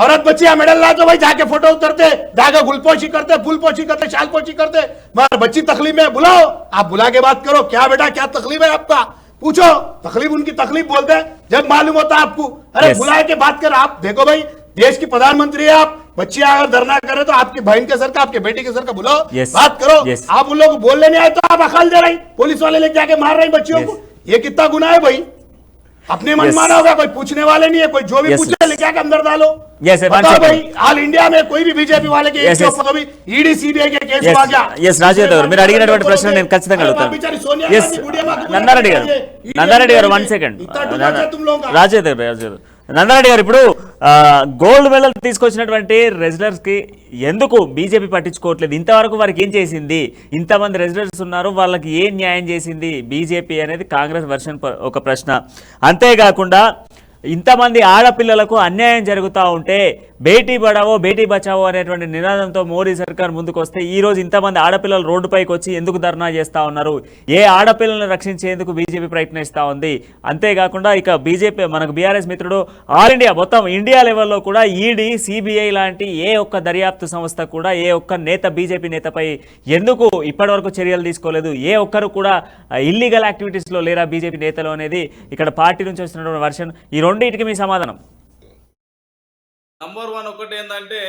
औरत बच्ची मेडल ला तो भाई जाके फोटो उतरते, जाके गुलपोशी करते, फूलपोशी करते, शालपोशी करते. मगर बच्ची तकलीफ में बुलाओ, आप बुला के बात करो. क्या बेटा क्या तकलीफ है आपका? पूछो. तकलीफ उनकी तकलीफ बोलते हैं जब मालूम होता है आपको. अरे बुला के बात कर. आप देखो भाई देश की प्रधानमंत्री है आप. बच्ची अगर धरना करे तो आपकी बहन के सर का, आपके बेटे के सर का बुलाओ, बात करो. आप उन लोग को बोलने नहीं आए तो आप अकाल दे रही, पुलिस वाले लेके आके मार रही बच्चियों को. ये कितना गुनाह है भाई? अपने मन माना होगा, कोई पूछने वाले नहीं है. कोई जो भी पूछे लेके आके अंदर डालो. बताओ भाई ऑल इंडिया में कोई भी बीजेपी वाले के ఈడీ సిబిఐ के కేసు आ गया. రాజేంద్ర గారు మీరు అడిగినటువంటి ప్రశ్న నేను ఖచ్చితంగా అడుగుతాను. నందారెడ్డి గారు 1 సెకండ్. నందారెడ్డి గారు ఇప్పుడు గోల్డ్ మెడల్ తీసుకొచ్చినటువంటి రెజ్లర్స్ కి ఎందుకు బీజేపీ పట్టించుకోవట్లేదు? ఇంతవరకు వారికి ఏం చేసింది? ఇంతమంది రెజ్లర్స్ ఉన్నారు, వాళ్ళకి ఏం న్యాయం చేసింది బీజేపీ అనేది కాంగ్రెస్ వర్షన్ ఒక ప్రశ్న. అంతేకాకుండా ఇంతమంది ఆడపిల్లలకు అన్యాయం జరుగుతూ ఉంటే బేటీ పడావో బేటీ బచావో అనేటువంటి నినాదంతో మోడీ సర్కార్ ముందుకు వస్తే ఈరోజు ఇంతమంది ఆడపిల్లలు రోడ్డుపైకి వచ్చి ఎందుకు ధర్నా చేస్తూ ఉన్నారు? ఏ ఆడపిల్లలను రక్షించేందుకు బీజేపీ ప్రయత్నిస్తూ ఉంది? అంతేకాకుండా ఇక బీజేపీ మనకు బీఆర్ఎస్ మిత్రుడు ఆల్ ఇండియా మొత్తం ఇండియా లెవెల్లో కూడా ఈడీ సిబిఐ లాంటి ఏ ఒక్క దర్యాప్తు సంస్థ కూడా ఏ ఒక్క నేత బీజేపీ నేతపై ఎందుకు ఇప్పటివరకు చర్యలు తీసుకోలేదు? ఏ ఒక్కరు కూడా ఇల్లీగల్ యాక్టివిటీస్లో లేరా బీజేపీ నేతలు అనేది ఇక్కడ పార్టీ నుంచి వస్తున్నటువంటి వర్షన్. ఈ రెండింటికి మీ సమాధానం? నంబర్ 1 ఒకటి ఏంటంటే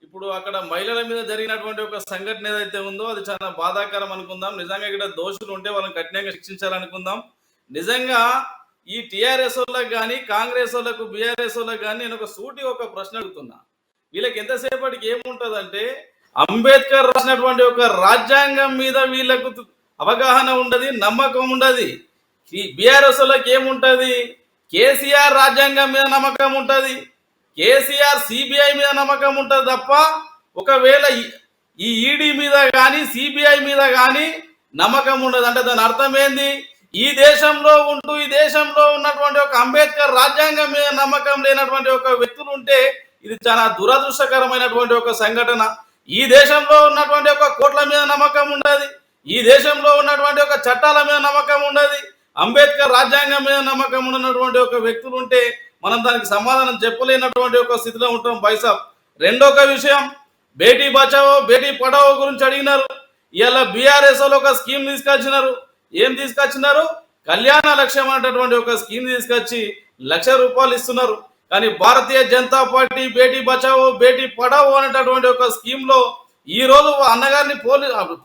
ఇప్పుడు అక్కడ మహిళల మీద జరిగినటువంటి ఒక సంఘటన ఏదైతే ఉందో అది చాలా బాధాకరం అనుకుందాం. నిజంగా ఇక్కడ దోషులు ఉంటే వాళ్ళని కఠినంగా శిక్షించాలనుకుందాం. నిజంగా ఈ టీఆర్ఎస్ వాళ్ళకి కానీ కాంగ్రెస్ వాళ్ళకు బీఆర్ఎస్ వాళ్ళకి కానీ నేను ఒక ప్రశ్న అడుగుతున్నా. వీళ్ళకి ఎంతసేపటికి ఏముంటుందంటే అంబేద్కర్ రాసినటువంటి ఒక రాజ్యాంగం మీద వీళ్ళకు అవగాహన ఉండదు, నమ్మకం ఉండదు. ఈ బీఆర్ఎస్ వాళ్ళకి ఏముంటుంది? కేసీఆర్ రాజ్యాంగం మీద నమ్మకం ఉంటుంది, కేసీఆర్ సిబిఐ మీద నమ్మకం ఉంటుంది తప్ప ఒకవేళ ఈ ఈడీ మీద కానీ సిబిఐ మీద కానీ నమ్మకం ఉండదు. అంటే దాని అర్థం ఏంది? ఈ దేశంలో ఉంటూ ఈ దేశంలో ఉన్నటువంటి ఒక అంబేద్కర్ రాజ్యాంగం మీద నమ్మకం లేనటువంటి ఒక వ్యక్తులు ఉంటే ఇది చాలా దురదృష్టకరమైనటువంటి ఒక సంఘటన. ఈ దేశంలో ఉన్నటువంటి ఒక కోట్ల మీద నమ్మకం ఉండదు, ఈ దేశంలో ఉన్నటువంటి ఒక చట్టాల మీద నమ్మకం ఉండదు, అంబేద్కర్ రాజ్యాంగం మీద నమ్మకం ఉన్నటువంటి ఒక వ్యక్తులు ఉంటే మనం దానికి సమాధానం చెప్పలేనటువంటి ఒక స్థితిలో ఉంటాం బైసాబ్. రెండొక విషయం, బేటీ బచావో బేటీ పడావో గురించి అడిగినారు. ఇలా బీఆర్ఎస్ ఒక స్కీమ్ తీసుకొచ్చినారు. ఏం తీసుకొచ్చినారు? కళ్యాణ లక్ష్యం అనేటటువంటి ఒక స్కీమ్ తీసుకొచ్చి ₹1,00,000 ఇస్తున్నారు. కానీ భారతీయ జనతా పార్టీ బేటీ బచావో బేటీ పడావో అనేటటువంటి ఒక స్కీమ్ లో ఈ రోజు అన్నగారిని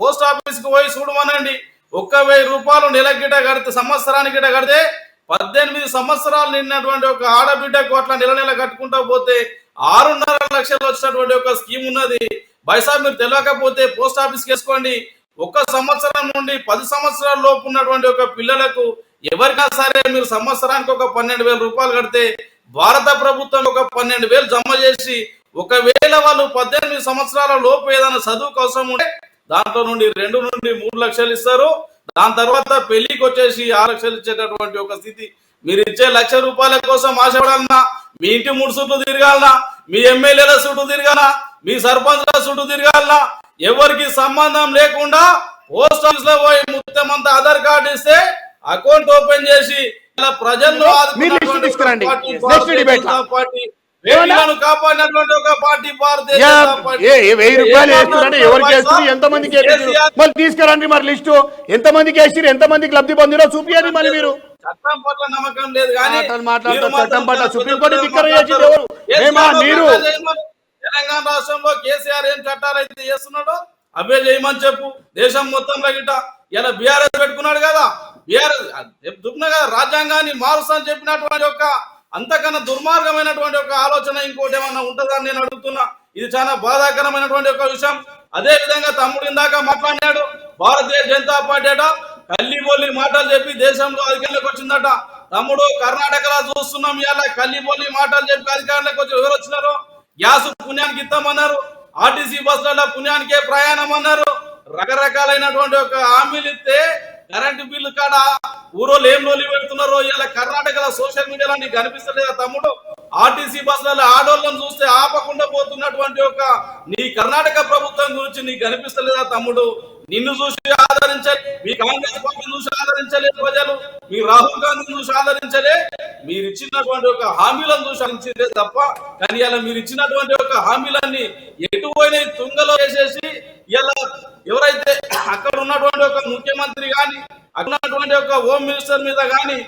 పోస్ట్ ఆఫీస్ కు పోయి చూడమనండి. ₹1,000 నెలకి గిట కడితే, సంవత్సరానికి గిట కడితే 18 సంవత్సరాలు నిన్నటువంటి ఒక ఆడబిడ్డకు అట్లా నెల కట్టుకుంటా పోతే 6.5 లక్షలు వచ్చినటువంటి ఒక స్కీమ్ ఉన్నది. బైసాబ్ మీరు తెలియకపోతే పోస్ట్ ఆఫీస్కి వేసుకోండి. 1 సంవత్సరం నుండి 10 సంవత్సరాల లోపు ఉన్నటువంటి ఒక పిల్లలకు ఎవరికైనా సరే మీరు సంవత్సరానికి ఒక ₹12,000 కడితే భారత ప్రభుత్వం ఒక 12,000 జమ చేసి ఒకవేళ వాళ్ళు 18 సంవత్సరాల లోపు ఏదైనా చదువుకు అవసరం ఉంటే దాంట్లో నుండి 2 నుండి 3 లక్షలు ఇస్తారు. దాని తర్వాత పెళ్లికి వచ్చేసి 6 లక్షలు ఇచ్చేటటువంటి ఒక స్థితి. మీరు ఇచ్చే ₹1,00,000 కోసం ఆశపడాలన్నా, మీ ఇంటి 3 చుట్టూ తిరగాలన్నా, మీ ఎమ్మెల్యేల చుట్టూ తిరగాలన్నా, మీ సర్పంచ్ల చుట్టూ తిరగాలన్నా, ఎవరికి సంబంధం లేకుండా పోస్ట్ ఆఫీస్ లో పోయి మొత్తం అంతా ఆధార్ కార్డు ఇస్తే అకౌంట్ ఓపెన్ చేసి ప్రజల్లో కాపాడినటువంటి ఒక పార్టీ భారతీయ జనతా పార్టీ. ₹1,000 ఎంతమందికి మళ్ళీ తీసుకురండి. మరి లిస్టు ఎంతమందికి వేసిరు, ఎంతమందికి లబ్ధి పొందిరో చూపియండి. మళ్ళీ మీరు చట్టం పట్ల నమ్మకం లేదు కానీ చట్టం పట్ల సుప్రీంకోర్టు ధిక్కరణ చేసింది ఎవరు? మీరు తెలంగాణ రాష్ట్రంలో కేసీఆర్ ఏం చట్టాలు అయితే చేస్తున్నాడో అవే చేయమని చెప్పు. దేశం మొత్తంలో గిట్ట ఇలా బీఆర్ఎస్ పెట్టుకున్నాడు కదా, చెప్తున్నా రాజ్యాంగాన్ని మారుస్తా అని చెప్పినటువంటి ఒక అంతకన్నా దుర్మార్గమైనటువంటి ఒక ఆలోచన ఇంకోటి ఏమన్నా ఉంటుందని నేను అడుగుతున్నా. ఇది చాలా బాధాకరమైనటువంటి ఒక విషయం. అదే విధంగా తమ్ముడు ఇందాక మాట్లాడినాడు, భారతీయ జనతా పార్టీ అట కల్లిబొల్లి మాటలు చెప్పి దేశంలో అధికారంలోకి వచ్చిందట. తమ్ముడు కర్ణాటకలో చూస్తున్నాం, ఇలా కల్లిబొల్లి మాటలు చెప్పి అధికారంలోకి వచ్చి ఎవరు వచ్చినారు? గ్యాస్ పుణ్యానికి ఇస్తామన్నారు, ఆర్టీసీ బస్సులలో పుణ్యానికే ప్రయాణం అన్నారు, రకరకాలైనటువంటి ఒక హామీలు ఇస్తే కరెంటు బిల్లు కాడ ఊరోళ్ళు ఏం లోలి పెడుతున్నారో ఇలా కర్ణాటకలో సోషల్ మీడియాలో నీకు కనిపిస్తలేదా తమ్ముడు? ఆర్టీసీ బస్సులలో ఆడోళ్ళని చూస్తే ఆపకుండా పోతున్నటువంటి ఒక నీ కర్ణాటక ప్రభుత్వం గురించి నీకు కనిపిస్తలేదా తమ్ముడు? నిన్ను చూసి ఆదరించాలి, మీ కాంగ్రెస్ పార్టీ చూసి ఆదరించలే ప్రజలు, మీ రాహుల్ గాంధీ చూసి ఆదరించలే, మీరు ఇచ్చినటువంటి ఒక హామీలను చూసి ఆదరించలే తప్ప. కానీ ఇలా మీరు ఇచ్చినటువంటి ఒక హామీలన్నీ ఎటు పోయిన తుంగలో వేసేసి ఇలా ఎవరైతే అక్కడ ఉన్నటువంటి ఒక ముఖ్యమంత్రి కానీ అక్కడ ఉన్నటువంటి ఒక హోమ్ మినిస్టర్ మీద కానీ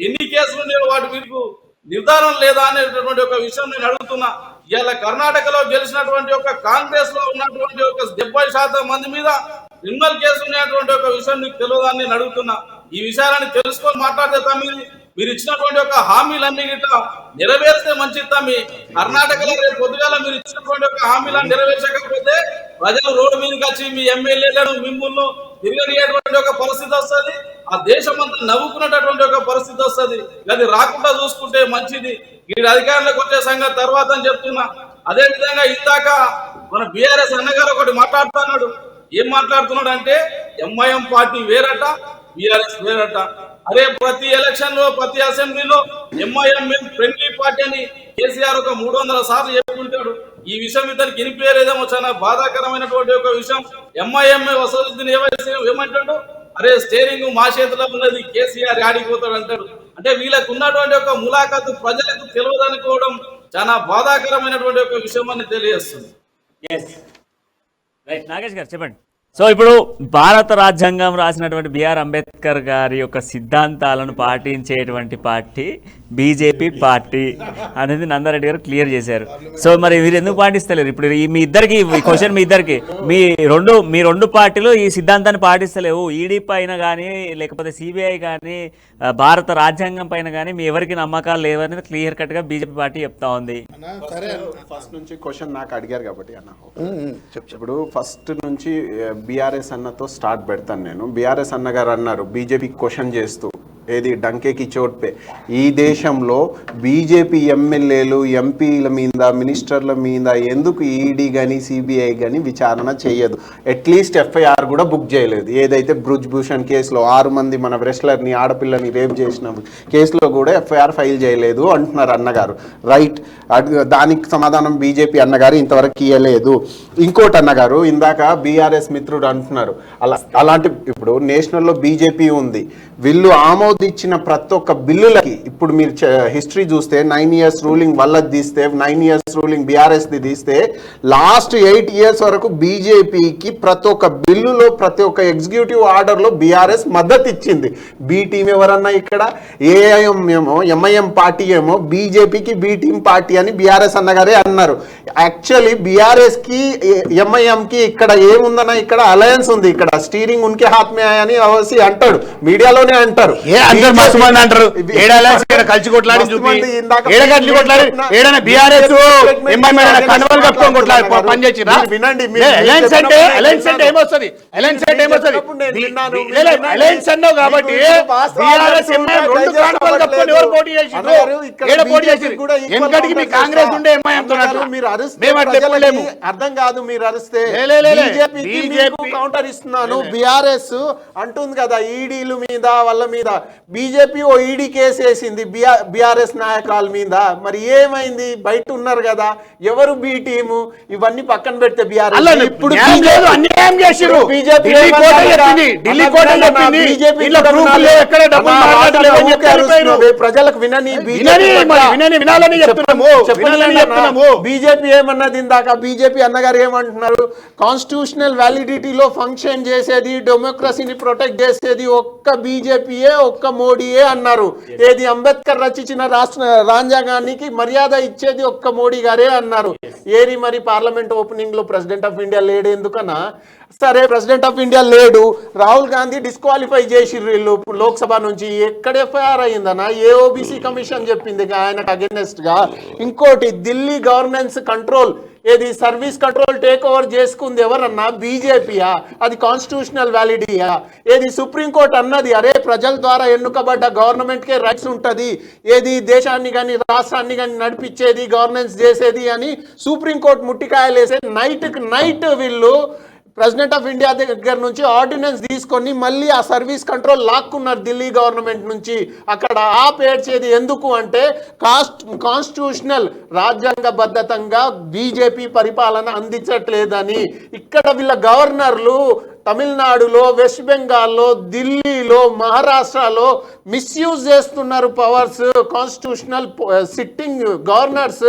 ఎన్ని కేసులు ఉన్నాయో వాటి మీకు నిర్ధారణ లేదా అనేటటువంటి ఒక విషయం నేను అడుగుతున్నా. ఇలా కర్ణాటకలో గెలిచినటువంటి ఒక కాంగ్రెస్ లో ఉన్నటువంటి ఒక 70% మంది మీద క్రిమినల్ కేసు ఉన్నటువంటి ఒక విషయం నీకు తెలియదని నేను అడుగుతున్నా. ఈ విషయాలని తెలుసుకొని మాట్లాడితే తమ్మి మీరు ఇచ్చినటువంటి ఒక హామీలన్నీ గిట్ట నెరవేరిస్తే మంచిది తమ్మి. కర్ణాటకలో రేపు పొద్దుగాల మీరు ఇచ్చినటువంటి ఒక హామీలను నెరవేర్చకపోతే ప్రజలు రోడ్డు మీదకి వచ్చి మీ ఎమ్మెల్యేలను మిమ్మల్ని తిరగనియేటువంటి ఒక పరిస్థితి వస్తుంది. ఆ దేశం అంతా నవ్వుకునేటటువంటి ఒక పరిస్థితి వస్తుంది. అది రాకుండా చూసుకుంటే మంచిది. ఈ అధికారంలోకి వచ్చే సంగతి తర్వాత అని చెప్తున్నా. అదే విధంగా ఇందాక మన బీఆర్ఎస్ అన్నగారు ఒకటి మాట్లాడుతున్నాడు. ఏం మాట్లాడుతున్నాడు అంటే ఎంఐఎం పార్టీ వేరట, బీఆర్ఎస్ వేరట. అరే ప్రతి ఎలక్షన్ లో ప్రతి అసెంబ్లీలో ఎంఐఎం ఫ్రెండ్లీ పార్టీ అని కేసీఆర్ ఒక 300 సార్లు చెప్పుకుంటాడు. ఈ విషయం ఇతనికి వినిపించలేదేమో, చాలా బాధాకరమైనటువంటి ఒక విషయం. ఎంఐఎం వసతులు ఏమంటాడు? అరే స్టేరింగ్ మా చేతిలో ఉన్నది, కేసీఆర్ ఆడిపోతాడు అంటాడు. అంటే వీళ్ళకు ఉన్నటువంటి ఒక ములాఖాతు ప్రజలకు తెలియదనుకోవడం చాలా బాధాకరమైనటువంటి ఒక విషయం అని తెలియజేస్తుంది. రైట్ నాగేష్ గారు చెప్పండి. సో ఇప్పుడు భారత రాజ్యాంగం రాసినటువంటి బిఆర్ అంబేద్కర్ గారి యొక్క సిద్ధాంతాలను పాటించేటువంటి పార్టీ బీజేపీ పార్టీ అనేది నందారెడ్డి గారు క్లియర్ చేశారు. సో మరి మీరు ఎందుకు పాటిస్తలేరు? ఇప్పుడు మీ ఇద్దరికి క్వశ్చన్, మీ ఇద్దరికి మీ రెండు పార్టీలు ఈ సిద్ధాంతాన్ని పాటిస్తలేవు. ఈడీ పైన కానీ లేకపోతే సిబిఐ కానీ భారత రాజ్యాంగం పైన కానీ మీ ఎవరికి నమ్మకాలు లేవనేది క్లియర్ కట్ గా బీజేపీ పార్టీ చెప్తా ఉంది. ఫస్ట్ నుంచి క్వశ్చన్ నాకు అడిగారు కాబట్టి అన్న, ఇప్పుడు ఫస్ట్ నుంచి బీఆర్ఎస్ అన్నతో స్టార్ట్ పెడతాను నేను. బీఆర్ఎస్ అన్న గారు అన్నారు బీజేపీ క్వశ్చన్ చేస్తూ, ఏది డంకేకి చోట్పే, ఈ దేశంలో బీజేపీ ఎమ్మెల్యేలు ఎంపీల మీద మినిస్టర్ల మీద ఎందుకు ఈడీ కానీ సిబిఐ కానీ విచారణ చేయదు? అట్లీస్ట్ ఎఫ్ఐఆర్ కూడా బుక్ చేయలేదు. ఏదైతే బ్రుజ్ భూషణ్ కేసులో 6 మంది మన రెస్లర్ని ఆడపిల్లని రేప్ చేసిన కేసులో కూడా ఎఫ్ఐఆర్ ఫైల్ చేయలేదు అంటున్నారు అన్నగారు. రైట్, దానికి సమాధానం బీజేపీ అన్నగారు ఇంతవరకు ఇవ్వలేదు. ఇంకోటి అన్నగారు ఇందాక బీఆర్ఎస్ మిత్రుడు అంటున్నారు, అలాంటి ఇప్పుడు నేషనల్లో బీజేపీ ఉంది, వీళ్ళు ఆమోదించిన ప్రతి ఒక్క బిల్లులకి ఇప్పుడు మీరు హిస్టరీ చూస్తే 9 years రూలింగ్ వల్లది తీస్తే 9 years రూలింగ్ బీఆర్ఎస్ది తీస్తే లాస్ట్ 8 years వరకు బీజేపీకి ప్రతి ఒక్క బిల్లులో ప్రతి ఒక్క ఎగ్జిక్యూటివ్ ఆర్డర్లో బీఆర్ఎస్ మద్దతు ఇచ్చింది. బీ టీం ఎవరన్నా ఇక్కడ ఏఐఎం ఏమో ఎంఐఎం పార్టీ ఏమో బీజేపీకి బీ టీం పార్టీ అని బీఆర్ఎస్ అన్నగారే అన్నారు. యాక్చువల్లీ బీఆర్ఎస్కి ఎంఐఎంకి ఇక్కడ ఏముందన్నా ఇక్కడ అలయన్స్ ఉంది, ఇక్కడ స్టీరింగ్ ఉన్కే హాత్ మే అని అవసి అంటాడు, మీడియాలో అంటారు. కలిసి కొట్లాడి వినండి, అర్థం కాదు. మీరు అరిస్తే కౌంటర్ ఇస్తున్నాను. బీఆర్ఎస్ అంటుంది కదా ఈడీలు మీద వాళ్ళ మీద, బీజేపీ ఓ ఈడీ కేసు వేసింది బీఆర్ఎస్ నాయకుల మీద. మరి ఏమైంది? బయట ఉన్నారు కదా ఎవరు బీ టీము, ఇవన్నీ పక్కన పెడితే బీఆర్ఎస్ ఇప్పుడు ప్రజలకు వినని బీజేపీ ఏమన్నది ఇందాక, బీజేపీ అన్నగారు ఏమంటున్నారు, కాన్స్టిట్యూషనల్ వ్యాలిడిటీలో ఫంక్షన్ చేసేది, డెమోక్రసీని ప్రొటెక్ట్ చేసేది ఒక్క బీజేపీయే, ఒక ఒక్క మోడీయే అన్నారు. ఏది అంబేద్కర్ రచించిన రాజ్యాంగానికి మర్యాద ఇచ్చేది ఒక్క మోడీ గారే అన్నారు. ఏది మరి పార్లమెంట్ ఓపెనింగ్ లో ప్రెసిడెంట్ ఆఫ్ ఇండియా లేడు ఎందుకన్నా? సరే ప్రెసిడెంట్ ఆఫ్ ఇండియా లేడు, రాహుల్ గాంధీ డిస్క్వాలిఫై చేసిర్రు వీళ్ళు లోక్సభ నుంచి. ఎక్కడ ఎఫ్ఐఆర్ అయ్యిందన్నా? ఏ ఓబీసీ కమిషన్ చెప్పింది ఆయనకు అగెన్స్ట్ గా. ఇంకోటి ఢిల్లీ గవర్నెన్స్ కంట్రోల్ ఏది సర్వీస్ కంట్రోల్ టేక్ ఓవర్ చేసుకుంది ఎవరన్నా? బీజేపీయా? అది కాన్స్టిట్యూషనల్ వ్యాలిడియా? ఏది సుప్రీంకోర్టు అన్నది అరే ప్రజల ద్వారా ఎన్నుకబడ్డ గవర్నమెంట్కే రైట్స్ ఉంటుంది, ఏది దేశాన్ని కానీ రాష్ట్రాన్ని కానీ నడిపించేది గవర్నెన్స్ చేసేది అని సుప్రీంకోర్టు ముట్టికాయలేసే నైట్ వీళ్ళు ప్రెసిడెంట్ ఆఫ్ ఇండియా దగ్గర నుంచి ఆర్డినెన్స్ తీసుకొని మళ్ళీ ఆ సర్వీస్ కంట్రోల్ లాక్కున్నారు ఢిల్లీ గవర్నమెంట్ నుంచి. అక్కడ ఆపేడ్చేది ఎందుకు అంటే కాన్స్టిట్యూషనల్ రాజ్యాంగబద్ధతంగా బీజేపీ పరిపాలన అందించట్లేదని. ఇక్కడ వీళ్ళ గవర్నర్లు తమిళనాడులో, వెస్ట్ బెంగాల్లో, ఢిల్లీలో, మహారాష్ట్రలో మిస్యూజ్ చేస్తున్నారు పవర్స్. కాన్స్టిట్యూషనల్ సిట్టింగ్ గవర్నర్స్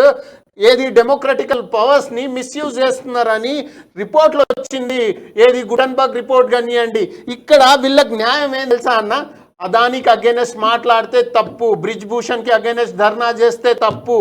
ఏది డెమోక్రటికల్ పవర్స్ ని మిస్యూజ్ చేస్తున్నారని రిపోర్ట్లు వచ్చింది. ఏది గుడన్బర్గ్ రిపోర్ట్ కానివ్వండి. ఇక్కడ వీళ్ళకి న్యాయం ఏం తెలుసా అన్న? అదానికి అగైనెస్ట్ మాట్లాడితే తప్పు, బ్రిజ్ భూషణ్ కి అగైనెస్ట్ ధర్నా చేస్తే తప్పు.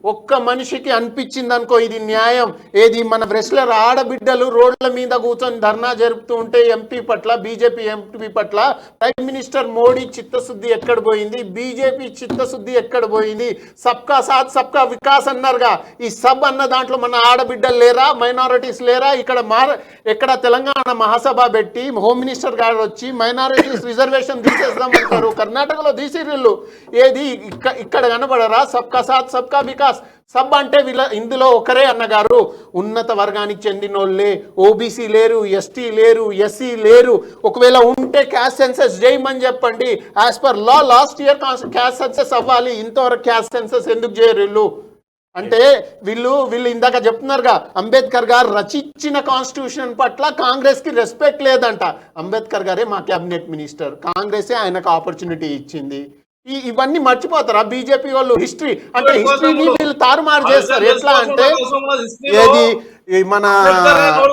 ఒక్క మనిషికి అనిపించింది అనుకో ఇది న్యాయం. ఏది మన రెస్లర్ ఆడబిడ్డలు రోడ్ల మీద కూర్చొని ధర్నా జరుపుతూ ఉంటే ఎంపీ పట్ల, బీజేపీ ఎంపీ పట్ల ప్రైమ్ మినిస్టర్ మోడీ చిత్తశుద్ధి ఎక్కడ పోయింది? బీజేపీ చిత్తశుద్ధి ఎక్కడ పోయింది? సబ్కా సాత్ సబ్కా వికాస్ అన్నారుగా, ఈ సబ్ అన్న దాంట్లో మన ఆడబిడ్డలు లేరా? మైనారిటీస్ లేరా? ఇక్కడ తెలంగాణ మహాసభ పెట్టి హోమ్ మినిస్టర్ గారు వచ్చి మైనారిటీస్ రిజర్వేషన్ తీసేద్దామంటారు. కర్ణాటకలో తీసిర్రు. ఏది ఇక్కడ కనబడరా? సబ్కా సాత్ సబ్కా వికాస్. సబ్ అంటే ఇందులో ఒకరే అన్నగారు ఉన్నత వర్గానికి చెందినోళ్ళే. ఓబీసీ లేరు, ఎస్టీ లేరు, ఎస్సీ లేరు. ఒకవేళ ఉంటే క్యాస్ట్ సెన్సెస్ చేయమని చెప్పండి. As per law last year caste senses అవ్వాలి. ఇంతవరకు క్యాస్ట్ సెన్సెస్ ఎందుకు చేయరు వీళ్ళు? అంటే వీళ్ళు ఇందాక చెప్తున్నారుగా, అంబేద్కర్ గారు రచించిన కాన్స్టిట్యూషన్ పట్ల కాంగ్రెస్ కి రెస్పెక్ట్ లేదంట. అంబేద్కర్ గారే మా క్యాబినెట్ మినిస్టర్, కాంగ్రెసే ఆయనకు ఆపర్చునిటీ ఇచ్చింది. ఇవన్నీ మర్చిపోతారా బీజేపీ వాళ్ళు? హిస్టరీ అంటే హిస్టరీని వీళ్ళు తారుమారు చేస్తారు. ఎట్లా అంటే ఏది మన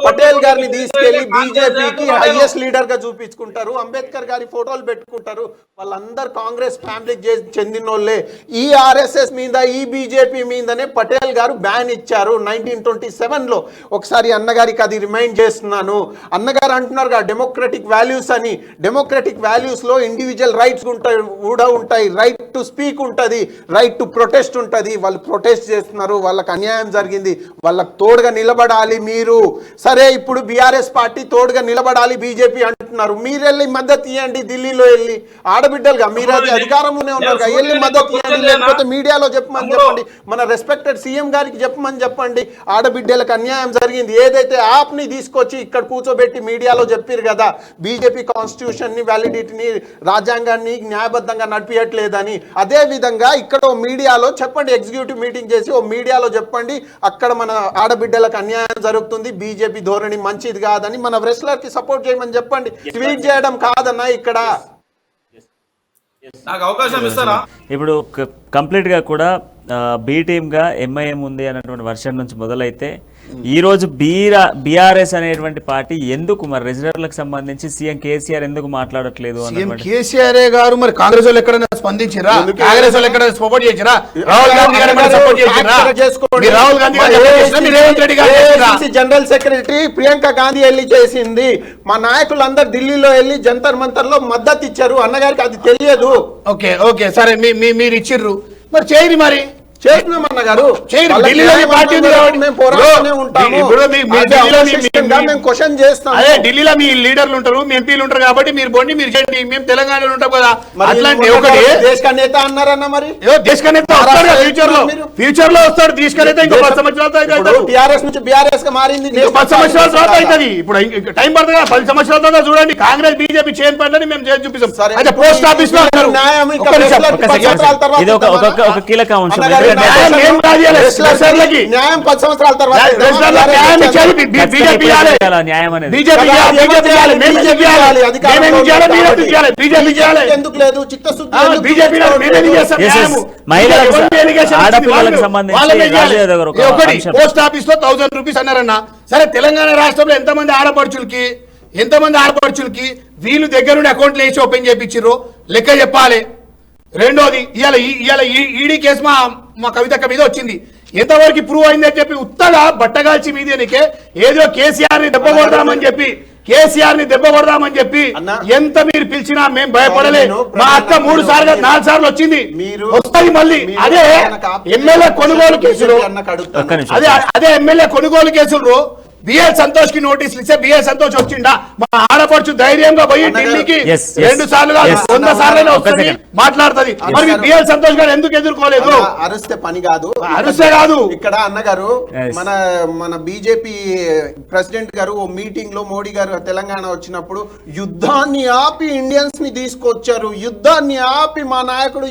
పటేల్ గారిని తీసుకెళ్లి బీజేపీకి హైయెస్ట్ లీడర్ గా చూపించుకుంటారు, అంబేద్కర్ గారి ఫోటోలు పెట్టుకుంటారు. వాళ్ళందరూ కాంగ్రెస్ ఫ్యామిలీకి చెందిన వాళ్ళే. ఈ ఆర్ఎస్ఎస్ మీద, ఈ బీజేపీ మీదనే పటేల్ గారు బ్యాన్ ఇచ్చారు 1927లో. ఒకసారి అన్నగారికి అది రిమైండ్ చేస్తున్నాను. అన్నగారు అంటున్నారు డెమోక్రటిక్ వాల్యూస్ అని. డెమోక్రటిక్ వాల్యూస్ లో ఇండివిజువల్ రైట్స్ కూడా ఉంటాయి. రైట్ టు స్పీక్ ఉంటుంది, రైట్ టు ప్రొటెస్ట్ ఉంటుంది. వాళ్ళు ప్రొటెస్ట్ చేస్తున్నారు, వాళ్ళకి అన్యాయం జరిగింది, వాళ్ళకి తోడుగా నిలబడాలి మీరు. సరే ఇప్పుడు బీఆర్ఎస్ పార్టీ తోడుగా నిలబడాలి బీజేపీ అంటున్నారు. మీరు వెళ్ళి మద్దతు ఇవ్వండి. ఢిల్లీలో వెళ్ళి ఆడబిడ్డలుగా మీరు అది అధికారంలోనే ఉన్నారు, వెళ్ళి మద్దతు ఇవ్వండి. లేకపోతే మీడియాలో చెప్పమని చెప్పండి, మన రెస్పెక్టెడ్ సీఎం గారికి చెప్పమని చెప్పండి. ఆడబిడ్డలకు అన్యాయం జరిగింది ఏదైతే యాప్ని తీసుకొచ్చి ఇక్కడ కూర్చోబెట్టి మీడియాలో చెప్పారు కదా, బీజేపీ కాన్స్టిట్యూషన్ ని, వ్యాలిడిటీని, రాజ్యాంగాన్ని న్యాయబద్ధంగా నడిపించట్లేదని. అదే విధంగా ఇక్కడ మీడియాలో చెప్పండి, ఎగ్జిక్యూటివ్ మీటింగ్ చేసి ఓ మీడియాలో చెప్పండి, అక్కడ మన ఆడబిడ్డలకు అన్యాయం జరుగుతుంది, బీజేపీ ధోరణి మంచిది కాదని మన రెస్లర్ కి సపోర్ట్ చేయమని చెప్పండి. ట్వీట్ చేయడం కాదన్నా ఇక్కడ. నాకు అవకాశం ఇస్తారా? ఇప్పుడు కంప్లీట్గా కూడా బి టీమ్గా ఎంఐఎం ఉంది అన్నటువంటి వర్షన్ నుంచి మొదలైతే ఈరోజు బీఆర్ఎస్ అనేటువంటి పార్టీ ఎందుకు మరి రిజర్వ్లకు సంబంధించి సీఎం కేసీఆర్ ఎందుకు మాట్లాడట్లేదు? కేసీఆర్ గారు మరి కాంగ్రెస్ వాళ్ళు ఎక్కడైనా స్పందించారా? కాంగ్రెస్ వాళ్ళు ఎక్కడైనా సపోర్ట్ చేసిరా? రాహుల్ గాంధీ గారు సపోర్ట్ చేసిరా? రాహుల్ గాంధీ గారు జనరల్ సెక్రటరీ ప్రియాంక గాంధీ వెళ్ళి చేసింది. మా నాయకులందరూ ఢిల్లీలో వెళ్ళి జంతర్ మంతర్ లో మద్దతు ఇచ్చారు. అన్నగారికి అది తెలియదు. ఓకే ఓకే సరే, మీరు ఇచ్చిర్రు, మరి చేయరు. మరి చేస్తున్నామన్న గారు ఢిల్లీలో మీ లీడర్లు ఉంటారు, మీ ఎంపీలు ఉంటారు కాబట్టి మీరు బోండి, మీరు చేయండి. మేము తెలంగాణలో ఉంటాం కదా. అట్లాంటి ఒకటి దేశ నేత అన్నారన్న, మరి దేశ నేత ఫ్యూచర్ లో వస్తాడు. దేశ నేత ఇంకో 10 సంవత్సరాలు టీఆర్ఎస్ నుంచి బీఆర్ఎస్ గా మారింది. 10 సంవత్సరాల తర్వాత అవుతుంది. ఇప్పుడు టైం పడుతుంది కదా. 10 సంవత్సరాల తర్వాత చూడండి, కాంగ్రెస్ బీజేపీ చైన్ పడ్డని మేము చేసి చూపిస్తాం. అయితే పోస్ట్ ఆఫీస్ లో కీలక అంశం న్యాయం 10 సంవత్సరాల తర్వాత ఎందుకు లేదు? పోస్ట్ ఆఫీస్ లో 1000 రూపీస్ అన్నారన్న. సరే తెలంగాణ రాష్ట్రంలో ఎంతమంది ఆడపడుచులకి వీళ్ళు దగ్గర నుండి అకౌంట్లు వేసి ఓపెన్ చేయించారు లెక్క చెప్పాలి. రెండోది ఇవాళ ఈడీ కేసు మా కవితక్క మీద వచ్చింది, ఎంతవరకు ప్రూవ్ అయిందని చెప్పి ఉత్తగా బట్టగాల్చి మీదనికే ఏదో కేసీఆర్ ని దెబ్బ కొడదామని చెప్పి ఎంత మీరు పిలిచినా మేము భయపడలే. మా అక్క 3 సార్లు 4 సార్లు వచ్చింది, వస్తాయి మళ్ళీ. అదే ఎమ్మెల్యే కొనుగోలు కేసులు, అదే ఎమ్మెల్యే కొనుగోలు కేసులు బిఎల్ సంతోష్ కి నోటీసులు ఇస్తే బిఎల్ సంతోష్ వచ్చిండా? మా ఆడపడుచు ధైర్యంగా పోయి ఢిల్లీకి 2 సార్లు కాదు 100 సార్లు వస్తుంది మాట్లాడుతుంది. మరి బిఎల్ సంతోష్ గారు ఎందుకు ఎదుర్కోలేదు? అరిస్తే పని కాదు, అరిస్తే కాదు. ఇక్కడ అన్నగారు మన బీజేపీ ప్రెసిడెంట్ గారు ఓ మీటింగ్ లో మోడీ గారు తెలంగాణ వచ్చినప్పుడు యుద్ధాన్ని ఆపి ఇండియన్స్ ని తీసుకొచ్చారు, యుద్ధాన్ని ఆపి మా నాయకుడు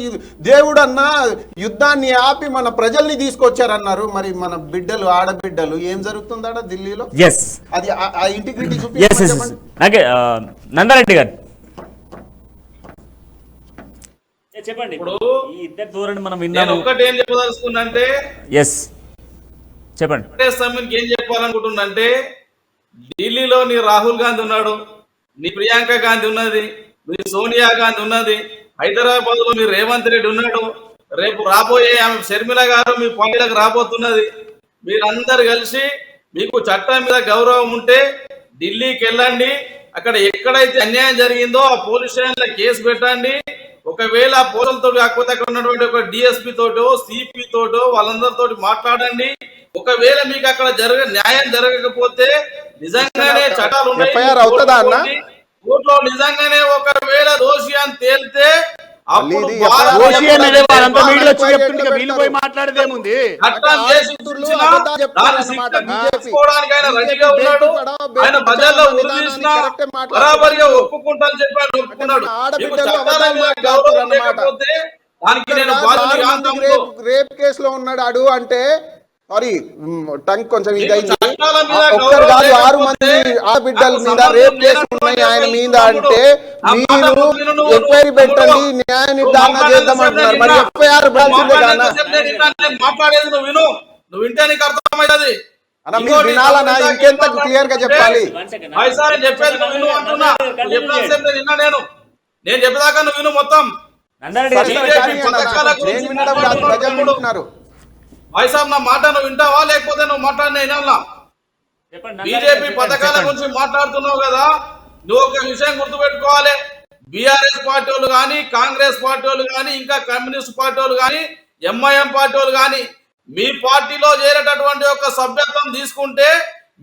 దేవుడు అన్న యుద్ధాన్ని ఆపి మన ప్రజల్ని తీసుకొచ్చారు అన్నారు. మరి మన బిడ్డలు ఆడబిడ్డలు ఏం జరుగుతుందా ఢిల్లీలో? అది ఆ ఇంటిగ్రిటీ నందారెడ్డి గారు చెప్పండి. ఇప్పుడు ఈ ఇద్దరు ధోరణి మనం విన్నాము. ఒకటి ఏం చెప్పదలుచుకున్నంటే చెప్పండి. ఏం చెప్పాలనుకుంటున్నంటే ఢిల్లీలో నీ రాహుల్ గాంధీ ఉన్నాడు, నీ ప్రియాంక గాంధీ ఉన్నది, మీ సోనియా గాంధీ ఉన్నది, హైదరాబాద్ లో మీ రేవంత్ రెడ్డి ఉన్నాడు, రేపు రాబోయే ఆమె షర్మిల గారు మీ పార్టీలకు రాబోతున్నది. మీరందరు కలిసి మీకు చట్టం మీద గౌరవం ఉంటే ఢిల్లీకి వెళ్ళండి, అక్కడ ఎక్కడైతే అన్యాయం జరిగిందో ఆ పోలీస్ స్టేషన్లో కేసు పెట్టండి. ఒకవేళ పోలీసులతో కాకపోతే అక్కడ ఉన్నటువంటి ఒక డిఎస్పీ తోటో సిపి తోటో వాళ్ళందరితో మాట్లాడండి. ఒకవేళ మీకు అక్కడ న్యాయం జరగకపోతే నిజంగానే చట్టాలు ఉన్నాయి కోర్టులో నిజంగానే ఒకవేళ దోషి అని తేలితే ఒప్పుకుంటాను చెప్పాడు, ఒప్పుకున్నాడు. రేప్ కేసులో ఉన్నాడు అంటే సారీ టంగ్ కొంచెం ఇదైంది. ఒక్కరు కాదు 6 మంది ఆడబిడ్డల మీద రేప్ కేసులు ఉన్నాయి ఆయన మీద అంటే మీరు ఎంక్వైరీ పెట్టండి, న్యాయ నిర్ధారణ చేద్దామంటున్నారు. మరి ఎఫ్ఐఆర్ రాల్సిందే కానా? మాట్లాడేది నువ్వు విను, నువ్వు వింటే నీకు అర్థమవుతుంది. వినాలన్నా ఇంకెంత క్లియర్ గా చెప్పాలి? చెప్పేది నువ్వు విను అంటున్నా, నేను చెప్పేదాకా నువ్వు విను మొత్తం. వైసాబ్ నా మాట నువ్వు వింటావా లేకపోతే నువ్వు మాట్లాడినా? బీజేపీ పథకాల గురించి మాట్లాడుతున్నావు కదా, నువ్వు ఒక విషయం గుర్తుపెట్టుకోవాలి. బీఆర్ఎస్ పార్టీ వాళ్ళు కానీ, కాంగ్రెస్ పార్టీ వాళ్ళు కానీ, ఇంకా కమ్యూనిస్ట్ పార్టీ వాళ్ళు కానీ, ఎంఐఎం పార్టీ వాళ్ళు కానీ మీ పార్టీలో చేరేటటువంటి ఒక సభ్యత్వం తీసుకుంటే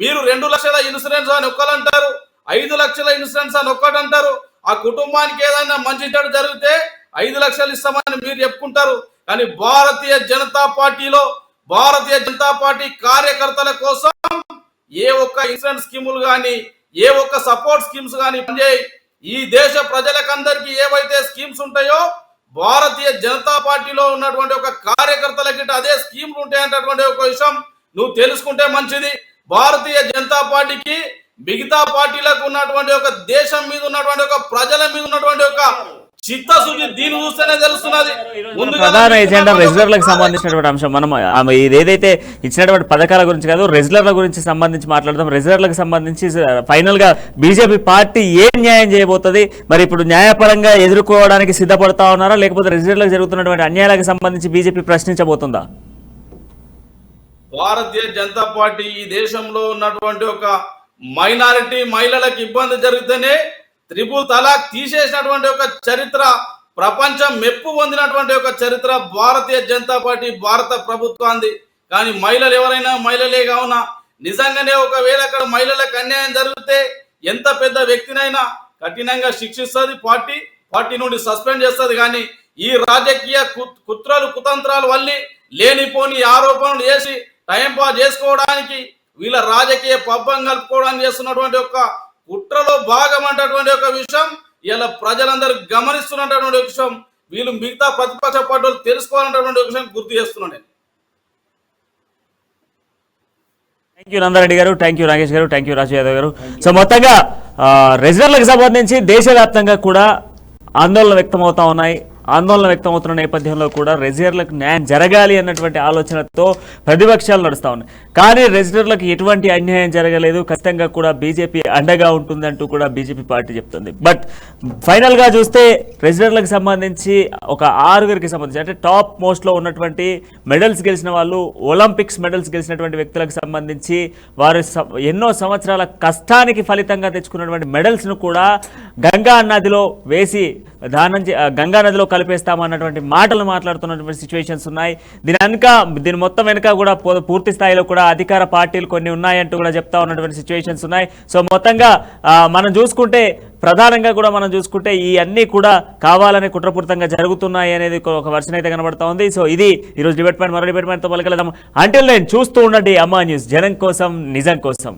మీరు 2 లక్షల ఇన్సూరెన్స్ అని ఒక్కలంటారు, 5 లక్షల ఇన్సూరెన్స్ అని ఒక్కటంటారు. ఆ కుటుంబానికి ఏదైనా మంచి చెడు జరిగితే 5 లక్షలు ఇస్తామని మీరు చెప్పుకుంటారు. కానీ భారతీయ జనతా పార్టీ కార్యకర్తల కోసం ఏ ఒక్క ఇన్సూరెన్స్ స్కీములు కానీ, ఏ ఒక్క సపోర్ట్ స్కీమ్స్ కానీ పనిచేయి. ఈ దేశ ప్రజలకందరికీ ఏవైతే స్కీమ్స్ ఉంటాయో భారతీయ జనతా పార్టీలో ఉన్నటువంటి ఒక కార్యకర్తలకి అదే స్కీమ్లు ఉంటాయన్నటువంటి ఒక విషయం నువ్వు తెలుసుకుంటే మంచిది. భారతీయ జనతా పార్టీకి మిగతా పార్టీలకు ఉన్నటువంటి ఒక దేశం మీద ఉన్నటువంటి ఒక ప్రజల మీద ఉన్నటువంటి ఒక చిత్తశుద్ధి దీన్ని చూస్తేనే తెలుస్తున్నది. ప్రధాన ఎజెండా రెజ్లర్లకు సంబంధించినటువంటి అంశం. మనం ఇది ఏదైతే ఇచ్చినటువంటి పథకాల గురించి కాదు, రెజ్లర్ల గురించి సంబంధించి మాట్లాడదాం. రెజ్లర్లకు సంబంధించి ఫైనల్ గా బీజేపీ పార్టీ ఏం న్యాయం చేయబోతుంది? మరి ఇప్పుడు న్యాయపరంగా ఎదుర్కోవడానికి సిద్ధపడతా ఉన్నారా, లేకపోతే రెజ్లర్లకు జరుగుతున్నటువంటి అన్యాయాలకు సంబంధించి బీజేపీ ప్రశ్నించబోతుందా? భారతీయ జనతా పార్టీ ఈ దేశంలో ఉన్నటువంటి ఒక మైనారిటీ మహిళలకు ఇబ్బంది జరిగితేనే 3 తలాక్ తీసేసినటువంటి ఒక చరిత్ర, ప్రపంచం మెప్పు పొందినటువంటి ఒక చరిత్ర భారతీయ జనతా పార్టీ భారత ప్రభుత్వాన్ని. కానీ మహిళలు ఎవరైనా మహిళలే కావున నిజంగానే ఒకవేళ అక్కడ మహిళలకు అన్యాయం జరిగితే ఎంత పెద్ద వ్యక్తినైనా కఠినంగా శిక్షిస్తుంది పార్టీ నుండి సస్పెండ్ చేస్తుంది. కానీ ఈ రాజకీయ కుట్రలు కుతంత్రాల వల్ల లేనిపోని ఆరోపణలు చేసి టైం పాస్ చేసుకోవడానికి వీళ్ళ రాజకీయ పబ్బం కలుపుకోవడానికి చేస్తున్నటువంటి ఒక కుట్రలో భాగం అంటటువంటి ఒక విషయం ఇలా ప్రజలందరూ గమనిస్తున్నటువంటి విషయం, వీళ్ళు మిగతా ప్రతిపక్ష పార్టీలు తెలుసుకోవాలన్నటువంటి విషయం గుర్తు చేస్తున్నాను నేను. థ్యాంక్ యూ నందారెడ్డి గారు, థ్యాంక్ యూ నాగేష్ గారు, థ్యాంక్ యూ రాజు యాదవ్ గారు. సో మొత్తంగా రెజ్లర్లకు సంబంధించి దేశవ్యాప్తంగా కూడా ఆందోళన వ్యక్తమవుతా ఉన్నాయి. ఆందోళన వ్యక్తమవుతున్న నేపథ్యంలో కూడా రెజిడర్లకు న్యాయం జరగాలి అన్నటువంటి ఆలోచనతో ప్రతిపక్షాలు నడుస్తూ ఉన్నాయి. కానీ రెజిడర్లకు ఎటువంటి అన్యాయం జరగలేదు, ఖచ్చితంగా కూడా బీజేపీ అండగా ఉంటుందంటూ కూడా బీజేపీ పార్టీ చెప్తుంది. బట్ ఫైనల్గా చూస్తే రెజిడర్లకు సంబంధించి ఒక 6 సంబంధించి అంటే టాప్ మోస్ట్లో ఉన్నటువంటి మెడల్స్ గెలిచిన వాళ్ళు, ఒలింపిక్స్ మెడల్స్ గెలిచినటువంటి వ్యక్తులకు సంబంధించి వారు ఎన్నో సంవత్సరాల కష్టానికి ఫలితంగా తెచ్చుకున్నటువంటి మెడల్స్ను కూడా గంగా నదిలో వేసి గంగా నదిలో కలిపేస్తామన్నటువంటి మాటలు మాట్లాడుతున్నటువంటి సిచ్యువేషన్స్ ఉన్నాయి. దీని మొత్తం వెనుక కూడా పూర్తి స్థాయిలో కూడా అధికార పార్టీలు కొన్ని ఉన్నాయంటూ కూడా చెప్తా ఉన్నటువంటి సిచ్యువేషన్స్ ఉన్నాయి. సో మొత్తంగా మనం చూసుకుంటే ప్రధానంగా కూడా మనం చూసుకుంటే ఈ అన్నీ కూడా కావాలని కుట్రపూరితంగా జరుగుతున్నాయి అనేది ఒక వర్షన్ అయితే కనబడతా ఉంది. సో ఇది ఈరోజు డిబేట్ పాయింట్. మరో డిబేట్ పాయింట్తో పలకలేదాం. అంటిల్ నేను చూస్తూ ఉండండి అమ్మా న్యూస్, జనం కోసం నిజం కోసం.